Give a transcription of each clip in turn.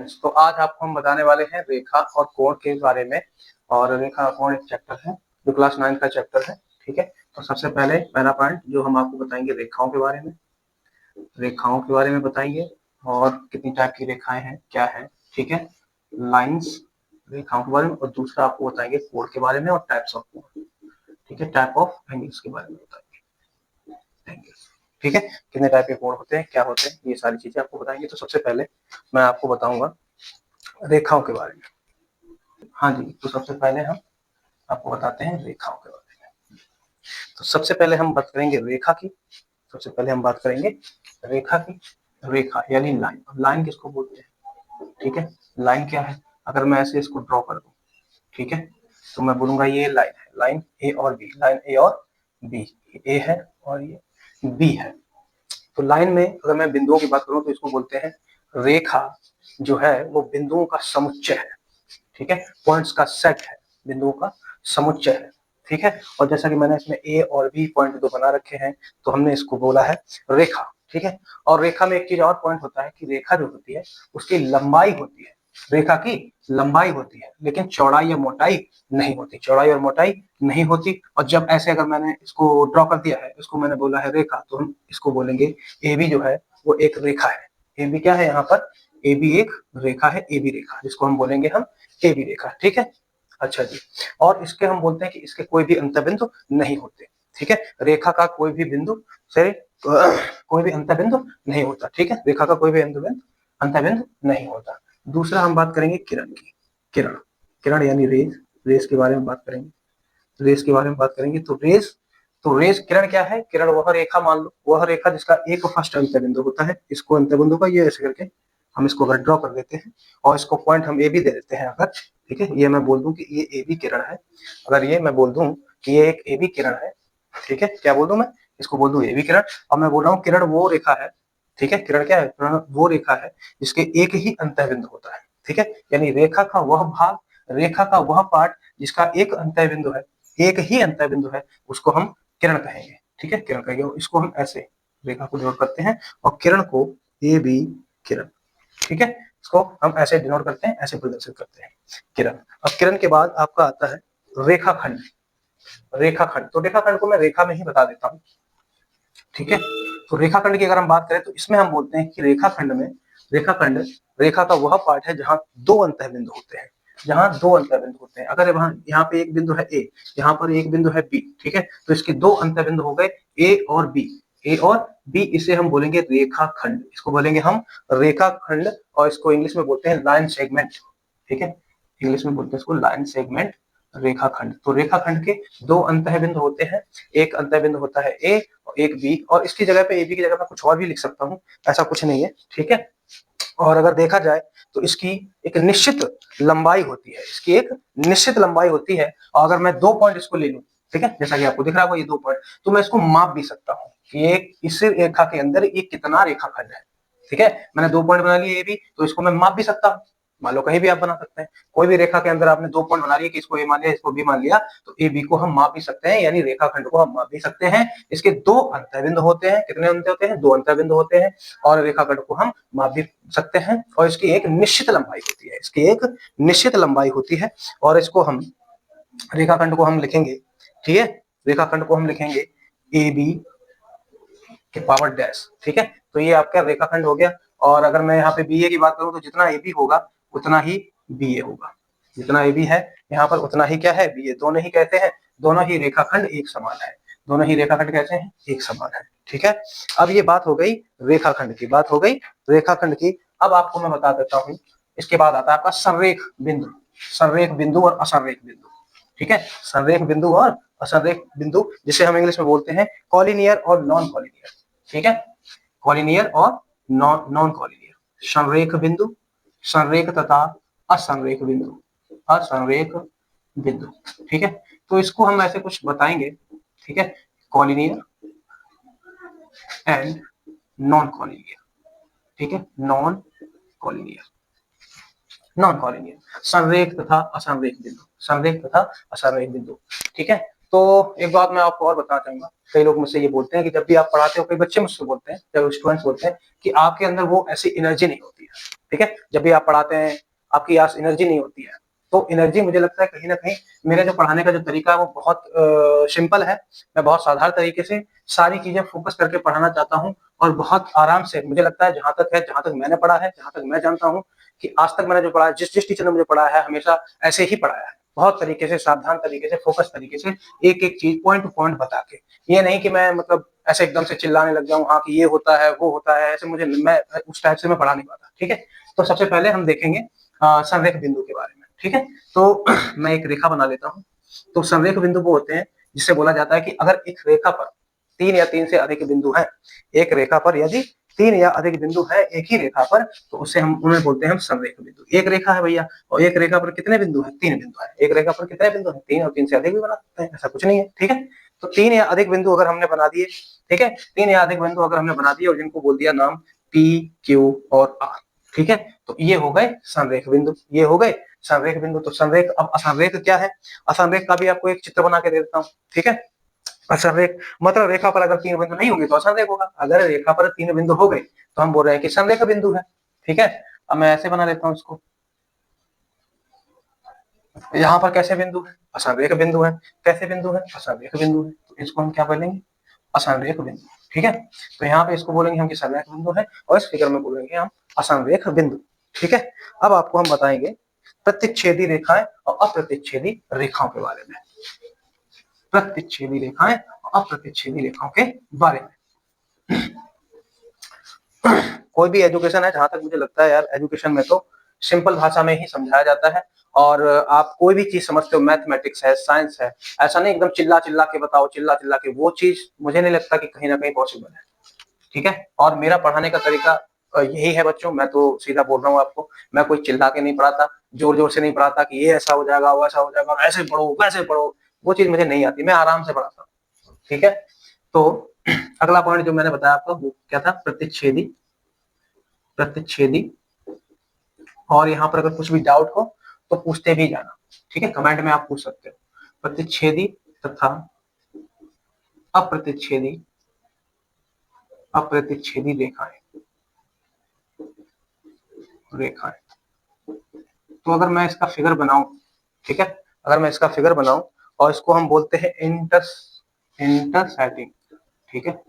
Students, तो आज आपको हम बताने वाले हैं रेखा और कोण के बारे में। और रेखा और कोण एक चैप्टर है जो क्लास 9 का चैप्टर है। ठीक है, तो सबसे पहले पहला पॉइंट जो हम आपको बताएंगे रेखाओं के बारे में, बताएंगे और कितनी टाइप की रेखाएं हैं, क्या है। ठीक है, लाइंस, रेखाओं के बारे में। और दूसरा आपको बताएंगे कोण के बारे में और टाइप्स ऑफ कोण। ठीक है, टाइप ऑफ एंगल्स के बारे में बताएंगे। ठीक है, कितने टाइप के कोण होते हैं, क्या होते हैं, ये सारी चीजें आपको बताएंगे। तो सबसे पहले मैं आपको बताऊंगा रेखाओं के बारे में। हाँ जी, तो सबसे पहले हम आपको बताते हैं रेखाओं के बारे में। तो सबसे पहले हम बात करेंगे रेखा की। रेखा यानी लाइन। लाइन किसको बोलते हैं? ठीक है, लाइन क्या है? अगर मैं ऐसे इसको ड्रॉ कर दूं, ठीक है, तो मैं बोलूंगा ये लाइन है, लाइन ए और बी, लाइन ए और बी, ए है और ये बी है। तो लाइन में अगर मैं बिंदुओं की बात करूं तो इसको बोलते हैं रेखा। जो है वो बिंदुओं का समुच्चय है। ठीक है, पॉइंट्स का सेट है, बिंदुओं का समुच्चय है। ठीक है, और जैसा कि मैंने इसमें ए और बी पॉइंट दो बना रखे हैं, तो हमने इसको बोला है रेखा। ठीक है, और रेखा में एक चीज और पॉइंट होता है कि रेखा जो होती है उसकी लंबाई होती है, रेखा की लंबाई होती है, लेकिन चौड़ाई या मोटाई नहीं होती, चौड़ाई और मोटाई नहीं होती। और जब ऐसे अगर मैंने इसको ड्रॉ कर दिया है, इसको मैंने बोला है रेखा, तो हम इसको बोलेंगे ए बी जो है वो एक रेखा है। ए बी क्या है यहाँ पर? ए बी एक रेखा है, ए बी रेखा, जिसको हम बोलेंगे हम ए बी रेखा। ठीक है, अच्छा जी। और इसके हम बोलते हैं कि इसके कोई भी अंतबिंदु नहीं होते। ठीक है, रेखा का कोई भी बिंदु से कोई भी अंतबिंदु नहीं होता। ठीक है, रेखा का कोई भी अंतबिंदु नहीं होता। दूसरा हम बात करेंगे किरण की। किरण, किरण यानी रेज, रेस के बारे में बात करेंगे। तो रेस किरण क्या है? किरण वह रेखा, मान लो वह रेखा जिसका एक फर्स्ट अंतबिंदु होता है। इसको अंतबिंदु का ये ऐसे करके हम इसको अगर ड्रॉ कर देते हैं और इसको पॉइंट हम ए बी दे देते हैं अगर, ठीक है, ये मैं बोल दूं कि ये ए बी किरण है। अगर ये मैं बोल दूं कि ये एक ए बी किरण है, ठीक है, क्या बोल दूं मैं? इसको बोल दूं ए बी किरण। और मैं बोल रहा हूँ किरण वो रेखा है। ठीक है, किरण क्या है? किरण वो रेखा है जिसके एक ही अंतबिंदु होता है। ठीक है, यानी रेखा का वह भाग, रेखा का वह पार्ट जिसका एक अंतबिंदु है, एक ही अंतबिंदु है, उसको हम किरण कहेंगे। ठीक है, किरण कहेंगे। इसको हम ऐसे रेखा को डिनोट करते हैं और किरण को ए बी किरण। ठीक है, इसको हम ऐसे डिनोट करते हैं, ऐसे प्रदर्शित करते हैं, किरण। अब किरण के बाद आपका आता है रेखाखंड। रेखाखंड, तो रेखाखंड को मैं रेखा में ही बता देता हूँ। ठीक है, तो रेखाखंड की अगर हम बात करें तो इसमें हम बोलते हैं कि रेखाखंड रेखा का वह पार्ट है जहां दो अंतःबिंदु होते हैं, अगर वहां यहाँ पे एक बिंदु है ए, यहाँ पर एक बिंदु है बी, ठीक है, तो इसके दो अंतःबिंदु हो गए ए और बी, इसे हम बोलेंगे रेखाखंड, इसको बोलेंगे हम रेखाखंड। और इसको इंग्लिश में बोलते हैं लाइन सेगमेंट। ठीक है, इंग्लिश में बोलते हैं इसको लाइन सेगमेंट, रेखाखंड। तो रेखाखंड के दो अंतःबिंदु होते हैं, एक अंतःबिंदु होता है ए और एक बी, और इसकी जगह पे ए बी की जगह मैं कुछ और भी लिख सकता हूँ, ऐसा कुछ नहीं है। ठीक है, और अगर देखा जाए तो इसकी एक निश्चित लंबाई होती है, और अगर मैं दो पॉइंट इसको ले लूं, ठीक है, जैसा कि आपको दिख रहा होगा ये दो पॉइंट, तो मैं इसको माप भी सकता हूँ कि एक इस रेखा के अंदर ये कितना रेखाखंड है। ठीक है, मैंने दो पॉइंट बना लिए ए बी, तो इसको मैं माप भी सकता हूँ। मान लो कहीं भी आप बना सकते हैं, कोई भी रेखा के अंदर आपने दो पॉइंट बना लिए कि इसको ए मान लिया, इसको बी मान लिया, तो ए बी को हम माप भी सकते हैं, यानी रेखाखंड को हम माप भी सकते हैं। इसके दो अंतःबिंदु होते हैं, कितने अंत होते हैं? दो अंतःबिंदु होते हैं, और रेखाखंड को हम माप भी सकते हैं। और इसकी एक निश्चित लंबाई होती है, और इसको हम रेखाखंड को हम लिखेंगे, ठीक है, रेखाखंड को हम लिखेंगे ए बी के पावर डैश। ठीक है, तो ये आपका रेखाखंड हो गया। और अगर मैं यहाँ पे बी ए की बात करूं तो जितना ए बी होगा उतना ही बी ए होगा, जितना ए बी है यहाँ पर उतना ही क्या है? बी ए। दोनों ही कहते हैं, दोनों ही रेखाखंड एक समान है, एक समान है। ठीक है, अब ये बात हो गई रेखाखंड की। अब आपको मैं बता देता हूँ, इसके बाद आता है आपका संरेख बिंदु और असंरेख बिंदु। ठीक है, संरेख बिंदु और असंरेख बिंदु, जिसे हम इंग्लिश में बोलते हैं कॉलिनियर और नॉन कॉलिनियर। ठीक है, कॉलिनियर और नॉन कॉलिनियर, संरेख तथा असंरेख बिंदु। ठीक है, तो इसको हम ऐसे कुछ बताएंगे। ठीक है, कॉलिनियर एंड नॉन कॉलिनियर। ठीक है, नॉन कॉलिनियर, संरेख तथा असंरेख बिंदु, ठीक है, तो एक बात मैं आपको और बताना चाहूंगा, कई लोग मुझसे ये बोलते हैं कि जब भी आप पढ़ाते हो, कई बच्चे मुझसे बोलते हैं, जब स्टूडेंट्स बोलते हैं कि आपके अंदर वो ऐसी एनर्जी नहीं होती है, ठीक है, जब भी आप पढ़ाते हैं आपकी आज एनर्जी नहीं होती है। तो एनर्जी मुझे लगता है कहीं ना कहीं मेरा जो पढ़ाने का जो तरीका है वो बहुत सिंपल है। मैं बहुत साधारण तरीके से सारी चीजें फोकस करके पढ़ाना चाहता हूँ, और बहुत आराम से मुझे लगता है, जहां तक मैंने पढ़ा है, जहां तक मैं जानता हूँ कि आज तक मैंने जो पढ़ा है, जिस जिस टीचर ने मुझे पढ़ाया है, हमेशा ऐसे ही पढ़ाया है, बहुत तरीके से, सावधान तरीके से, फोकस तरीके से, एक एक चीज पॉइंट टू पॉइंट बता के। ये नहीं कि मैं मतलब ऐसे एकदम से चिल्लाने लग जाऊं, हाँ कि ये होता है वो होता है, ऐसे मुझे, मैं उस टाइप से मैं पढ़ा नहीं पाता, ठीक है। तो सबसे पहले हम देखेंगे संरेख बिंदु के बारे में, ठीक है। तो मैं एक रेखा बना लेता हूँ। तो संरेख बिंदु वो होते हैं जिससे बोला जाता है कि अगर एक रेखा पर 3 या 3 से अधिक बिंदु हैं, एक रेखा पर यदि 3 या अधिक बिंदु है एक ही रेखा पर, तो उससे हम उन्हें बोलते हैं हम संरेख बिंदु। एक रेखा है भैया, और एक रेखा पर कितने बिंदु है? 3 बिंदु है। एक रेखा पर कितने बिंदु है? 3, और 3 से अधिक भी बना सकते हैं, ऐसा कुछ नहीं है, ठीक है। तो 3 या अधिक बिंदु अगर हमने बना दिए, ठीक है, 3 या अधिक बिंदु अगर हमने बना दिए और जिनको बोल दिया नाम P, Q और R, ठीक है, तो ये हो गए संरेख बिंदु, ये हो गए संरेख बिंदु। तो संरेख, अब असंरेख क्या है? असंरेख का भी आपको एक चित्र बना के दे देता हूँ, ठीक है। असंरेख मतलब रेखा पर अगर 3 बिंदु नहीं होंगे तो असंरेख होगा, अगर रेखा पर 3 बिंदु हो गए तो हम बोल रहे हैं कि संरेख बिंदु है, ठीक है। अब मैं ऐसे बना लेता हूँ इसको, यहाँ पर कैसे बिंदु है? असंरेख बिंदु है। कैसे बिंदु है? असंरेख बिंदु है। तो इसको हम क्या बोलेंगे? असंरेख बिंदु, ठीक है। तो यहाँ पे इसको बोलेंगे हम कि संरेख बिंदु है, और इस फिगर में बोलेंगे हम असंरेख बिंदु, ठीक है। अब आपको हम बताएंगे प्रतिच्छेदी रेखाएं और अप्रतिच्छेदी रेखाओं के बारे में। प्रतिच्छेदी रेखाएं और अप्रतिच्छेदी रेखाओं के बारे में। कोई भी एजुकेशन है, जहां तक मुझे लगता है यार, एजुकेशन में तो सिंपल भाषा में ही समझाया जाता है। और आप कोई भी चीज समझते हो, मैथमेटिक्स है, साइंस है, ऐसा नहीं एकदम चिल्ला चिल्ला के बताओ, चिल्ला चिल्ला के, वो चीज मुझे नहीं लगता कि कहीं ना कहीं पॉसिबल है, ठीक है। और मेरा पढ़ाने का तरीका यही है बच्चों, मैं तो सीधा बोल रहा हूँ आपको, मैं कोई चिल्ला के नहीं पढ़ाता, जोर जोर से नहीं पढ़ाता कि ये ऐसा हो जाएगा, वो ऐसा हो जाएगा, ऐसे पढ़ो वैसे पढ़ो, वो चीज मुझे नहीं आती, मैं आराम से पढ़ाता हूँ, ठीक है। तो अगला पॉइंट जो मैंने बताया आपको वो क्या था? प्रतिच्छेदी, प्रतिच्छेदी। और यहाँ पर अगर कुछ भी डाउट हो तो पूछते भी जाना, ठीक है, कमेंट में आप पूछ सकते हो। प्रतिच्छेदी तथा अप्रतिच्छेदी, अप्रतिच्छेदी रेखाएं, रेखाएं। तो अगर मैं इसका फिगर बनाऊं, ठीक है, अगर मैं इसका फिगर बनाऊं और इसको हम बोलते हैं इंटरसेक्टिंग, ठीक है,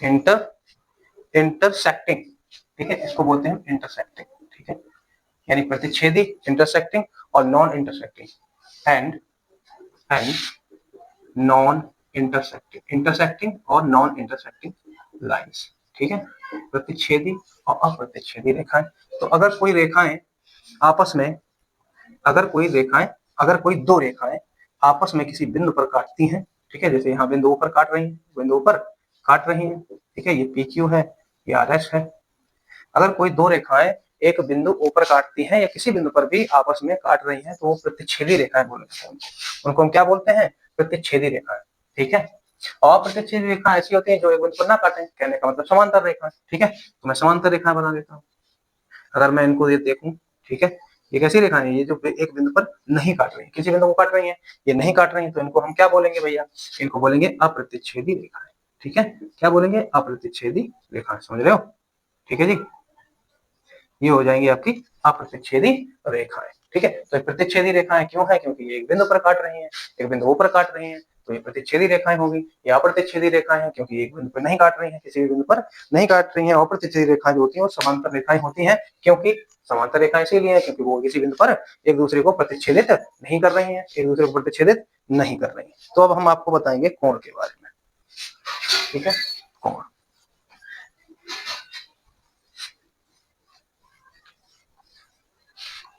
इंटरसेक्टिंग, ठीक है, इसको बोलते हैं इंटरसेक्टिंग, ठीक है। यानी प्रतिच्छेदी, इंटरसेक्टिंग और non intersecting, and non intersecting, intersecting और नॉन इंटरसेक्टिंग लाइंस, ठीक है। प्रतिच्छेदी और अप्रतिच्छेदी रेखाएं। तो अगर कोई रेखाएं आपस में, अगर कोई रेखाएं, अगर कोई दो रेखाएं आपस में किसी बिंदु पर काटती हैं, ठीक है, जैसे यहाँ बिंदु ऊपर काट रही हैं, बिंदु ऊपर काट रही हैं, ठीक है, ये PQ है, ये RS है। अगर कोई दो रेखाएं एक बिंदु ऊपर काटती हैं या किसी बिंदु पर भी आपस में काट रही हैं तो वो प्रतिच्छेदी रेखाएं बोले जाते हैं। उनको हम क्या बोलते हैं? प्रतिच्छेदी रेखाएं, ठीक है। और प्रतिच्छेदी रेखा ऐसी होती है जो एक बिंदु पर ना काटे, कहने का मतलब समांतर रेखा, ठीक है। तो मैं समांतर रेखा बना देता हूँ। अगर मैं इनको ये देखूं, ठीक है, ये कैसी रेखाएं? ये जो एक बिंदु पर नहीं काट रही है, किसी बिंदु को काट रही है, ये नहीं काट रही है, तो इनको हम क्या बोलेंगे भैया? इनको बोलेंगे अप्रतिच्छेदी रेखाएं, ठीक है। क्या बोलेंगे? अप्रतिच्छेदी रेखाएं, समझ रहे हो? ठीक है जी, ये हो जाएंगी आपकी अप्रतिच्छेदी रेखाएं, ठीक है। तो प्रतिच्छेदी रेखाएं क्यों है? क्योंकि ये एक बिंदु पर काट रही हैं, एक बिंदु ऊपर काट रही हैं, तो ये प्रतिच्छेदी रेखाएं होगी। ये अप्रतिच्छेदी रेखाएं हैं क्योंकि एक बिंदु पर नहीं काट रही हैं, किसी भी बिंदु पर नहीं काट रही हैं। अप्रतिच्छेदी रेखाएं जो होती हैं वो समांतर रेखाएं होती हैं, क्योंकि समांतर रेखाएं इसीलिए है क्योंकि वो किसी बिंदु पर एक दूसरे को प्रतिच्छेदित नहीं कर रही है, एक दूसरे को प्रतिच्छेदित नहीं कर रही है। तो अब हम आपको बताएंगे कोण के बारे में, ठीक है। कोण,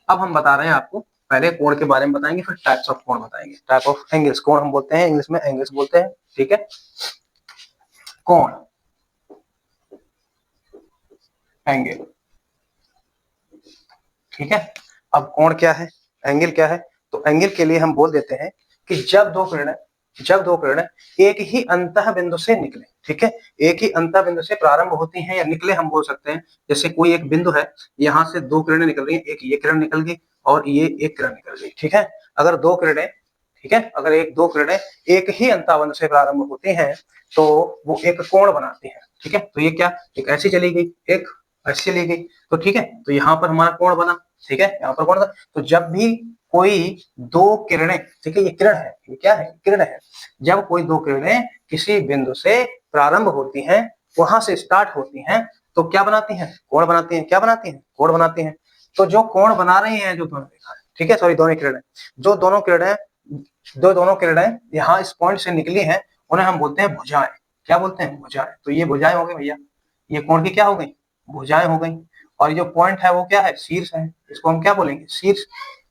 अब हम बता रहे हैं आपको, पहले कोण के बारे में बताएंगे, फिर टाइप्स ऑफ कोण बताएंगे। टाइप ऑफ एंगल्स, कोण हम बोलते हैं इंग्लिश में, एंगल्स बोलते हैं, ठीक है। कोण, एंगल, ठीक है। अब कोण क्या है, एंगल क्या है? तो एंगल के लिए हम बोल देते हैं कि जब दो किरणें एक ही अंतः बिंदु से निकले, ठीक है, एक ही अंतः बिंदु से प्रारंभ होती हैं या निकले, हम बोल सकते हैं। जैसे कोई एक बिंदु है, यहाँ से दो किरणें निकल रही हैं, एक ये किरण निकल गई और ये एक किरण निकल गई, ठीक है। अगर दो किरणें ठीक है, अगर एक दो किरणें एक ही अंतःबंध से प्रारंभ होती हैं तो वो एक कोण बनाती हैं। ठीक है, तो ये क्या, एक ऐसी चली गई, एक ऐसी चली गई, तो ठीक है, तो यहाँ पर हमारा कोण बना। ठीक है, यहाँ पर कोण बना। तो जब भी कोई दो किरणें, ठीक है, ये किरण है, ये क्या है, किरण है, जब कोई दो किरणें किसी बिंदु से प्रारंभ होती हैं, वहां से स्टार्ट होती हैं, तो क्या बनाती हैं, कोण बनाती हैं। क्या बनाती हैं, कोण बनाती हैं। तो जो कोण बना रही हैं, जो दोनों रेखा, ठीक है, सॉरी दोनों किरणें, जो दोनों किरणें यहाँ इस पॉइंट से निकली हैं, उन्हें हम बोलते हैं भुजाएं। क्या बोलते हैं, भुजाएं। तो ये भुजाएं हो गई भैया, ये कोण की क्या हो गई, भुजाएं हो गई। और जो पॉइंट है वो क्या है, शीर्ष है, इसको हम क्या बोलेंगे, शीर्ष।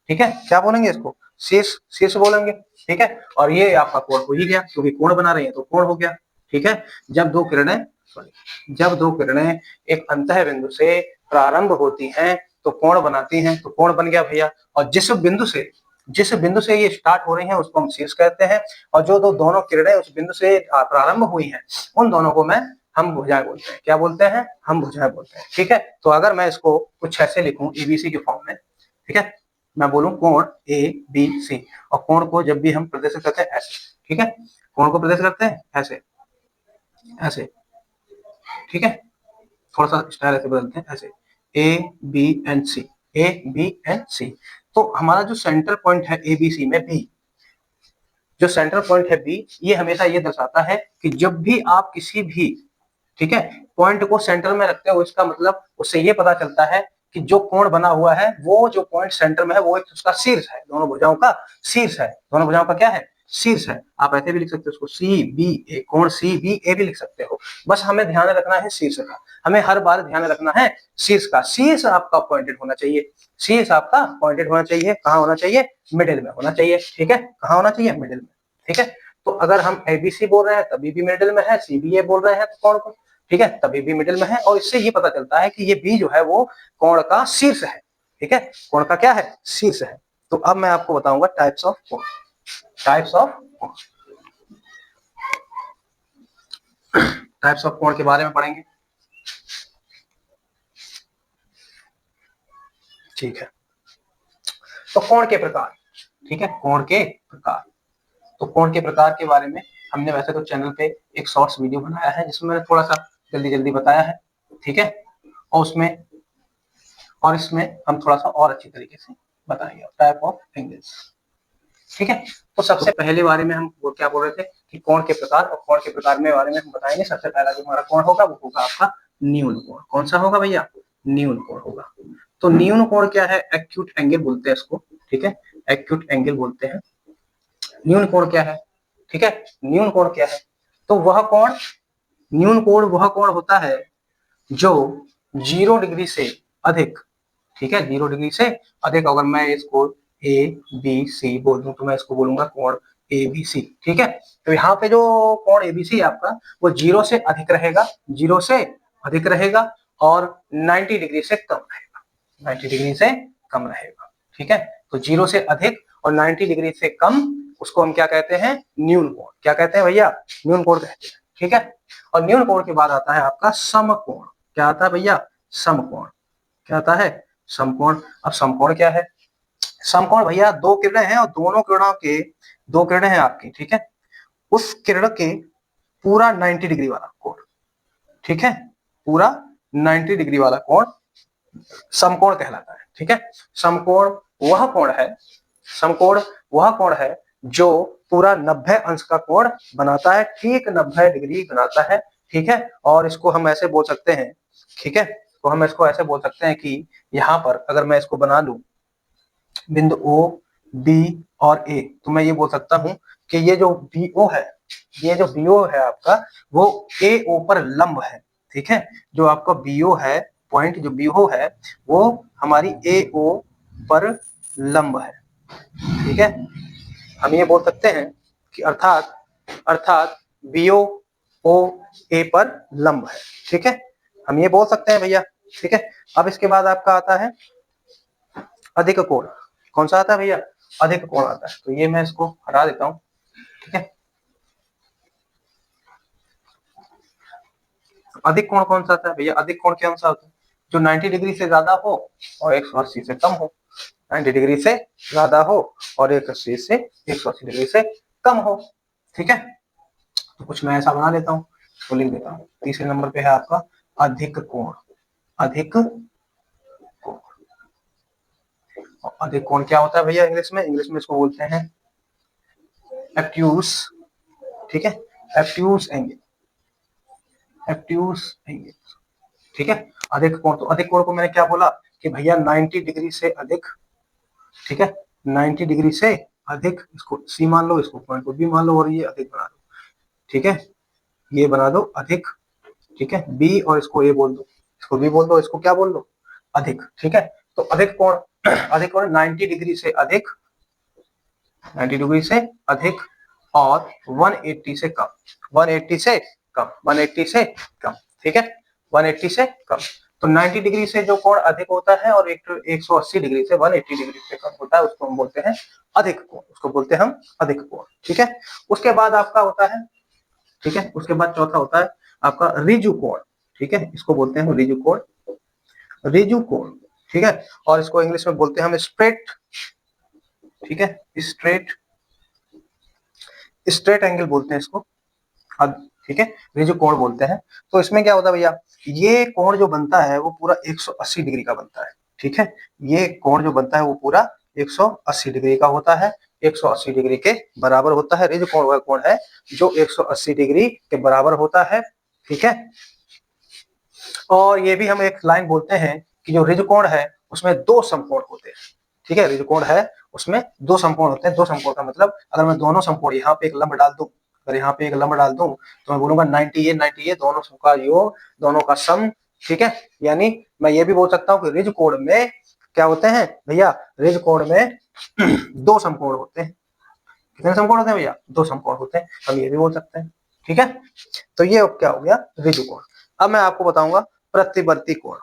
ठीक है, क्या बोलेंगे इसको, शीर्ष, शीर्ष बोलेंगे। ठीक है, और ये आपका कोण हो ही गया, क्योंकि कोण बना रही है तो कोण हो गया। ठीक है, जब दो किरणें एक अंतः बिंदु से प्रारंभ होती हैं तो कोण बनाती हैं, तो कोण बन गया भैया। और जिस बिंदु से ये स्टार्ट हो रही हैं उसको हम शीर्ष कहते हैं, और जो दोनों किरणें उस बिंदु से प्रारंभ हुई हैं उन दोनों को हम भुजाएं बोलते हैं। क्या बोलते हैं, हम भुजाएं बोलते हैं। ठीक है, तो अगर मैं इसको कुछ ऐसे लिखूं एबीसी के फॉर्म में, ठीक है, मैं बोलूं कोण ए बी सी, और कोण को जब भी हम प्रदर्शित करते हैं ऐसे, ठीक है, कोण को प्रदर्शित करते हैं ऐसे, ऐसे, ठीक है, थोड़ा सा स्टाइल ऐसे बदलते हैं, ऐसे A B and C, A B and C. तो हमारा जो सेंटर पॉइंट है एबीसी में बी, जो सेंटर पॉइंट है बी, ये हमेशा ये दर्शाता है कि जब भी आप किसी भी, ठीक है, पॉइंट को सेंटर में रखते हो, इसका मतलब उससे ये पता चलता है कि जो कोण बना हुआ है वो जो पॉइंट सेंटर में है वो एक उसका शीर्ष है, दोनों भुजाओं का शीर्ष है, दोनों भुजाओं का क्या है, शीर्ष है। आप ऐसे भी लिख सकते हो उसको सी बी ए, कोण सी बी ए भी लिख सकते हो। बस हमें ध्यान रखना है शीर्ष का, हमें हर बार ध्यान रखना है शीर्ष का। शीर्ष आपका पॉइंटेड होना चाहिए, शीर्ष आपका पॉइंटेड होना चाहिए। कहाँ होना चाहिए, मिडिल में होना चाहिए। ठीक है, कहाँ होना चाहिए, मिडिल में। ठीक है, तो अगर हम एबीसी बोल रहे हैं तभी भी मिडिल में है, सीबीए बोल रहे हैं तो कोण को, ठीक है, तभी भी मिडिल में है। और इससे ये पता चलता है कि ये बी जो है वो कोण का शीर्ष है। ठीक है, कोण का क्या है, शीर्ष है। तो अब मैं आपको बताऊंगा टाइप्स ऑफ कोण, टाइप्स ऑफ कोण, टाइप्स ऑफ कोण के बारे में पढ़ेंगे। ठीक है, तो कोण के प्रकार, ठीक है, कोण के प्रकार। तो कोण के प्रकार के बारे में हमने वैसे तो चैनल पे एक शॉर्ट्स वीडियो बनाया है जिसमें मैंने थोड़ा सा जल्दी जल्दी बताया है। ठीक है, और इसमें हम थोड़ा सा और अच्छी तरीके से बताएंगे टाइप ऑफ एंगल्स। ठीक है, तो सबसे पहले बारे में हम वो क्या बोल रहे थे कि कोण के प्रकार, और कोण के प्रकार में बारे में हम बताएंगे। सबसे पहला जो हमारा कोण होगा वो होगा आपका न्यून कोण। कौन सा होगा भैया, न्यून कोण होगा। तो न्यून कोण क्या है, एक्यूट एंगल बोलते हैं इसको। ठीक है, एक्यूट एंगल बोलते हैं। न्यून कोण क्या है, ठीक है, न्यून कोण क्या है, तो वह कोण, न्यून कोण वह कोण होता है जो 0 डिग्री से अधिक, ठीक है, 0 डिग्री से अधिक। अगर मैं इसको ए बी सी बोल दूं तो मैं इसको बोलूंगा कोण ए बी सी। ठीक है, तो यहाँ पे जो कोण एबीसी आपका वो 0 से अधिक रहेगा, 0 से अधिक रहेगा और 90 डिग्री से कम रहेगा, 90 डिग्री से कम रहेगा। ठीक है, तो 0 से अधिक और 90 डिग्री से कम, उसको हम क्या कहते हैं, न्यून कोण। क्या कहते हैं भैया, न्यून कोण कहते हैं। ठीक है, और न्यून कोण के बाद आता है आपका समकोण। क्या आता है भैया, समकोण। क्या आता है, समकोण। अब समकोण क्या है, समकोण भैया दो किरणें हैं और दो किरणें हैं आपकी, ठीक है, उस किरण के पूरा 90 डिग्री वाला कोण, ठीक है, पूरा 90 डिग्री वाला कोण समकोण कहलाता है। ठीक है, समकोण वह कोण है, समकोण वह कोण है जो पूरा 90 अंश का कोण बनाता है, ठीक 90 डिग्री बनाता है। ठीक है, और इसको हम ऐसे बोल सकते हैं, ठीक है, तो हम इसको ऐसे बोल सकते हैं कि यहाँ पर अगर मैं इसको बना लूं बिंदु ओ बी और ए, तो मैं ये बोल सकता हूं कि ये जो बीओ है, ये जो बीओ है आपका वो ए ओ पर लंब है। ठीक है, जो आपका बीओ है, पॉइंट जो बीओ है वो हमारी ए ओ पर लंब है। ठीक है, हम ये बोल सकते हैं कि अर्थात बीओ ओ ए पर लंब है। ठीक है, हम ये बोल सकते हैं भैया। ठीक है, अब इसके बाद आपका आता है अधिक कोण। कौन सा आता है भैया, अधिक कोण आता है। तो ये मैं इसको हटा देता हूं। ठीक है, अधिक कोण कौन सा आता है भैया, अधिक कोण कौन सा होता है, जो 90 डिग्री से ज्यादा हो और 180 से कम हो। 90 डिग्री से ज्यादा हो और 180 से 180 डिग्री से कम हो। ठीक है, तो कुछ मैं ऐसा बना लेता हूँ, तो लिख देता हूँ। तीसरे नंबर पे है आपका अधिक कोण। अधिक कोण, अधिक कोण क्या होता है भैया इंग्लिश में? इंग्लिश में इसको बोलते हैं एक्यूस। ठीक है, एक्यूस एंगल, एक्यूस एंगल। ठीक है, अधिक कोण, तो अधिक कोण को मैंने क्या बोला कि भैया 90 डिग्री से अधिक। ठीक है, 90 डिग्री से अधिक, इसको सी मान लो, इसको पॉइंट को बी मान लो और ये अधिक बना दो। ठीक है, ये बना दो अधिक। ठीक है, बी और इसको ए बोल दो, इसको बी बोल दो, इसको क्या बोल दो? अधिक। ठीक है, तो अधिक कोण, अधिक कोण 90 डिग्री से अधिक, 90 डिग्री से अधिक और 180 से कम, 180 से कम, 180 से कम। ठीक है, 180 से कम। तो 90 डिग्री से जो कोण अधिक होता है और 180 डिग्री से 180 डिग्री से कम होता है, उसको हम बोलते हैं अधिक कोण, उसको बोलते हैं हम अधिक कोण। ठीक है, उसके बाद आपका होता है, ठीक है, उसके बाद चौथा होता है आपका ऋजु कोण। ठीक है, इसको बोलते हैं ऋजु कोण, ऋजु कोण। ठीक है, और इसको इंग्लिश में बोलते हैं हम स्ट्रेट। ठीक है, स्ट्रेट, स्ट्रेट एंगल बोलते हैं इसको। अब ठीक है, ऋजु कोण बोलते हैं। तो इसमें क्या होता है भैया, ये कोण जो बनता है वो पूरा 180 डिग्री का बनता है। ठीक है, ये कोण जो बनता है वो पूरा 180 डिग्री का होता है, 180 डिग्री के बराबर होता है। ऋजु कोण वह कोण है जो 180 डिग्री के बराबर होता है। ठीक है, और ये भी हम एक लाइन बोलते हैं कि जो ऋजु कोण है उसमें दो समकोण होते हैं। ठीक है, ऋजु कोण है उसमें दो समकोण होते हैं। दो समकोण का मतलब, अगर मैं दोनों समकोण यहाँ पे एक लंब डाल दूं, अगर यहाँ पे एक लंब डाल दूं तो मैं बोलूंगा 90 ये दोनों का योग, दोनों का सम। ठीक है, यानी मैं ये भी बोल सकता हूँ कि ऋजु कोण में क्या होते हैं भैया, ऋजु कोण में दो समकोण होते हैं। कितने समकोण होते हैं भैया? दो समकोण होते हैं, हम ये भी बोल सकते हैं। ठीक है, तो ये क्या हो गया ऋजु कोण। अब मैं आपको बताऊंगा प्रतिवर्ती कोण।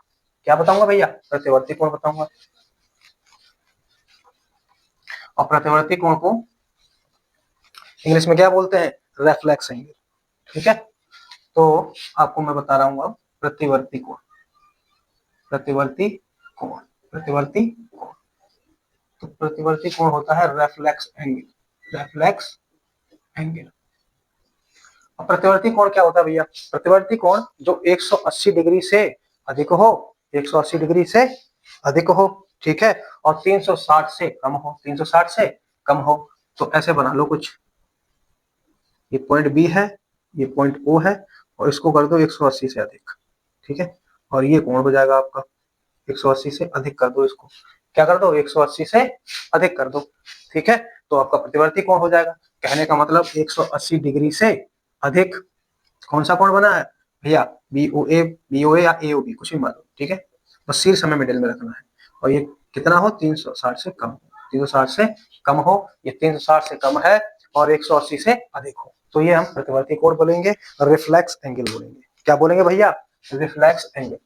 क्या बताऊंगा भैया? प्रतिवर्ती कोण बताऊंगा। और प्रतिवर्ती कोण को इंग्लिश में क्या बोलते हैं? Reflex angle. ठीक है, तो आपको मैं बता रहा हूँ अब प्रतिवर्ती कोण, प्रतिवर्ती कोण, प्रतिवर्ती कोण। तो प्रतिवर्ती कोण होता है रेफ्लेक्स एंगल, रेफ्लेक्स एंगल। अब प्रतिवर्ती कोण क्या होता है भैया? प्रतिवर्ती कोण जो 180 डिग्री से अधिक हो, 180 डिग्री से अधिक हो। ठीक है, और 360 से कम हो, 360 से कम हो। तो ऐसे बना लो कुछ, ये पॉइंट बी है, ये पॉइंट ओ है, और इसको कर दो 180 से अधिक। ठीक है, और ये कोण हो जाएगा आपका 180 से अधिक कर दो, इसको क्या कर दो 180 से अधिक कर दो। ठीक है, तो आपका प्रतिवर्ती कोण हो जाएगा। कहने का मतलब 180 डिग्री से अधिक कौन सा कोण बना है भैया? बीओए, बीओए या एओबी, कुछ भी मान लो। ठीक है, बस शीर्ष हमें मिडिल में रखना है। और ये कितना हो? 360 से कम, 360 से कम हो, ये 360 से कम है और 180 से अधिक हो, तो ये हम प्रतिवर्ती कोण बोलेंगे, रिफ्लेक्स एंगल बोलेंगे। क्या बोलेंगे भैया? Reflex angle.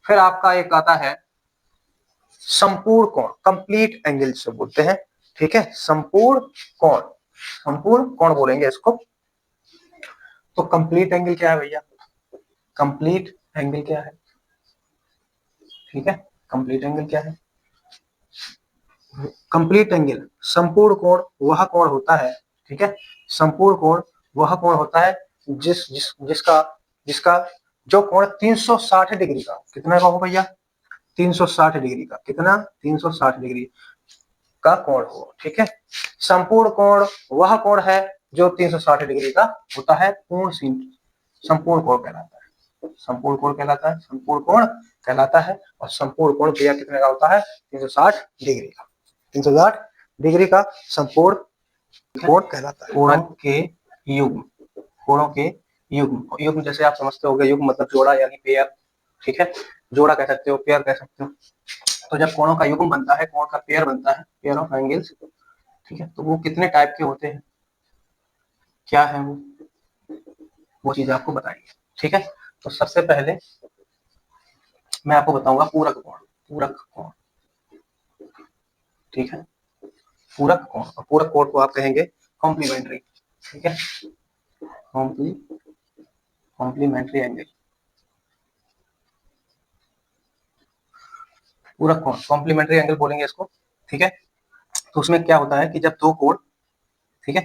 फिर आपका एक आता है संपूर्ण कोण, कंप्लीट एंगल से बोलते हैं। ठीक है, संपूर्ण कोण, संपूर्ण कोण बोलेंगे इसको। तो कंप्लीट एंगल क्या है भैया? कंप्लीट एंगल क्या है? ठीक है, कंप्लीट एंगल क्या है? कंप्लीट एंगल, संपूर्ण कोण वह कोण होता है। ठीक है, संपूर्ण कोण वह कोण होता है जिसका जिसका जो कोण 360 डिग्री का, कितना का हो भैया? 360 डिग्री का, कितना? 360 डिग्री का कोण हो। ठीक है, संपूर्ण कोण वह कोण है जो 360 डिग्री का होता है, पूर्ण संपूर्ण कोण कहलाता है, संपूर्ण कोण कहलाता है, संपूर्ण कोण कहलाता है। और संपूर्ण कोण भैया कितने का होता है? 360 डिग्री का, 360 डिग्री का संपूर्ण कोण कहलाता है। कोणों के युग्म, कोणों के युग्म, युग्म जैसे आप समझते होंगे, युग्म मतलब जोड़ा यानी पेयर। ठीक है, जोड़ा कह सकते हो, पेयर कह सकते हो। तो जब कोणों का युग्म बनता है, कोण का पेयर बनता है, पेयर ऑफ एंगल्स। ठीक है, तो वो कितने टाइप के होते हैं, क्या है वो चीज आपको बताइए। ठीक है, तो सबसे पहले मैं आपको बताऊंगा पूरक कोण, पूरक कोण। ठीक है, पूरक कोण, और पूरक कोण को आप कहेंगे कॉम्प्लीमेंट्री। ठीक है, कॉम्प्लीमेंट्री एंगल। पूरक कोण, कॉम्प्लीमेंट्री एंगल बोलेंगे इसको, ठीक है। तो उसमें क्या होता है कि जब दो कोण, ठीक है,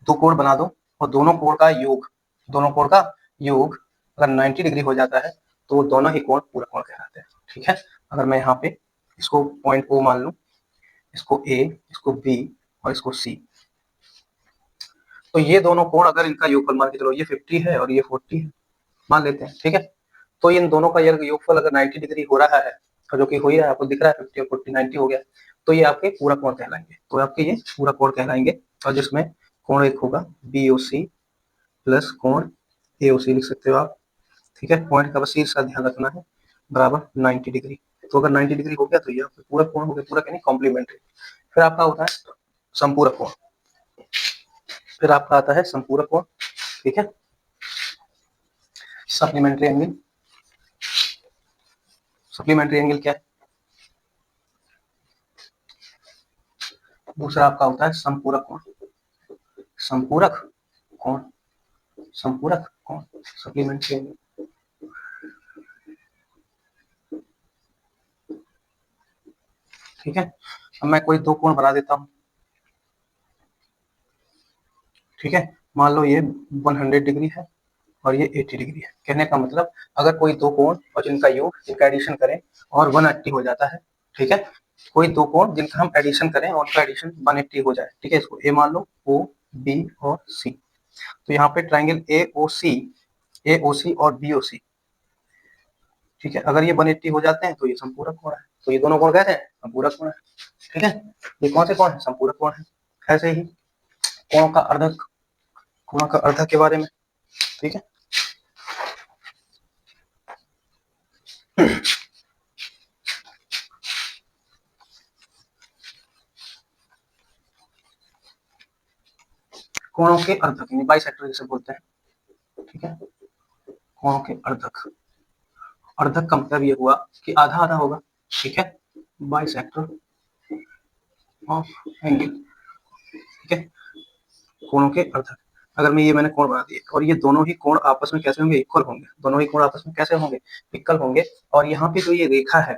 दो कोण बना दो और दोनों कोण का योग, दोनों कोण का योग अगर 90 डिग्री हो जाता है तो दोनों ही कोण पूरक कोण कहलाते हैं, ठीक है। अगर मैं यहाँ पे इसको पॉइंट O मान लूं, इसको A, इसको B और इसको C, तो ये दोनों कोण अगर इनका योगफल मान के चलो ये 50 है और ये 40 है मान लेते हैं, ठीक है। तो इन दोनों का योगफल अगर 90 डिग्री हो रहा है, और जो कि हो ही रहा है, आपको दिख रहा है 50 और 40 90 हो गया, तो ये आपके पूरक कोण कहलाएंगे। तो आपके ये पूरक कोण कहलाएंगे, और जिसमें कोण एक होगा BOC प्लस कोण AOC लिख सकते हो आप, ठीक है। पॉइंट का बस शीर्ष का ध्यान रखना है, बराबर 90 डिग्री। तो अगर 90 डिग्री हो गया तो ये आपके पूरक कोण हो गए, पूरक यानी कॉम्प्लीमेंट्री। फिर आपका होता है संपूरक कोण, फिर आपका आता है संपूरक कोण, ठीक है। सप्लीमेंट्री एंगल, सप्लीमेंट्री एंगल क्या है? दूसरा आपका होता है संपूरक कोण, संपूरक कोण, संपूरक कोण, सप्लीमेंट्री एंगल, ठीक है। अब मैं कोई दो कोण बना देता हूं, ठीक है। मान लो ये 100 डिग्री है और ये 80 डिग्री है। कहने का मतलब अगर कोई दो कोण और जिनका योग, जिनका एडिशन करें और 180 हो जाता है, ठीक है। कोई दो कोण जिनका हम एडिशन करें और उनका एडिशन 180 हो जाए, ठीक है। इसको ए मान लो, O, B और C। तो यहाँ पे ट्राइंगल AOC, AOC और BOC, ठीक है, अगर ये 180 हो जाते हैं तो ये संपूरक कोण है। तो ये दोनों कोण कैसे हैं? संपूरक कोण है, ठीक है। ये कौन से कोण है? संपूरक कोण है। ऐसे ही कोणों का अर्धक, कोणों का अर्धक के बारे में, ठीक है। कोणों के अर्धक यानी बाइसेक्टर जिसे बोलते हैं, ठीक है। कोणों के अर्धक, अर्धक का मतलब ये हुआ कि आधा आधा होगा, ठीक है। बाइसेक्टर ऑफ एंगल, ठीक है, कोणों के अर्धक। अगर मैं ये मैंने कोण बना दिए और ये दोनों ही कोण आपस में कैसे होंगे? इक्वल होंगे। दोनों ही कोण आपस में कैसे होंगे? इक्वल होंगे। और यहाँ पे जो ये रेखा है,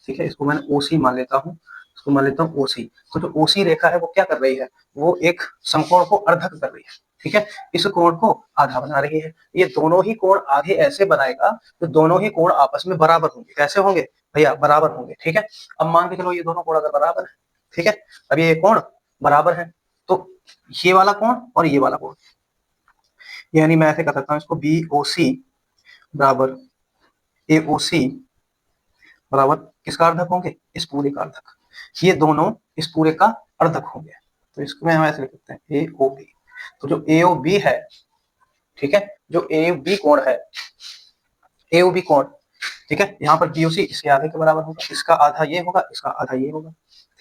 ठीक है, इसको मैंने OC मान लेता हूँ, इसको मान लेता हूँ OC। तो जो OC रेखा है वो क्या कर रही है? वो एक समकोण को अर्धक कर रही है, ठीक है। इस कोण को आधा बना रही है। ये दोनों ही कोण आधे ऐसे बनाएगा तो दोनों ही कोण आपस में बराबर होंगे। कैसे होंगे भैया? बराबर होंगे, ठीक है। अब मान के चलो ये दोनों कोण अगर बराबर है, ठीक है, अब ये कोण बराबर है, तो ये वाला कोण और ये वाला कोण, यानी मैं ऐसे कर सकता हूँ इसको BOC बराबर AOC बराबर किसका अर्धक होंगे? इस पूरे का अर्धक। ये दोनों इस पूरे का अर्धक होंगे। तो इसको मैं हम ऐसे लिख सकते हैं AOB। तो जो AOB है, ठीक है, जो AOB कोण है, AOB कोण, ठीक है, यहाँ पर BOC इसके आधे के बराबर होगा, इसका आधा ये होगा, इसका आधा ये होगा,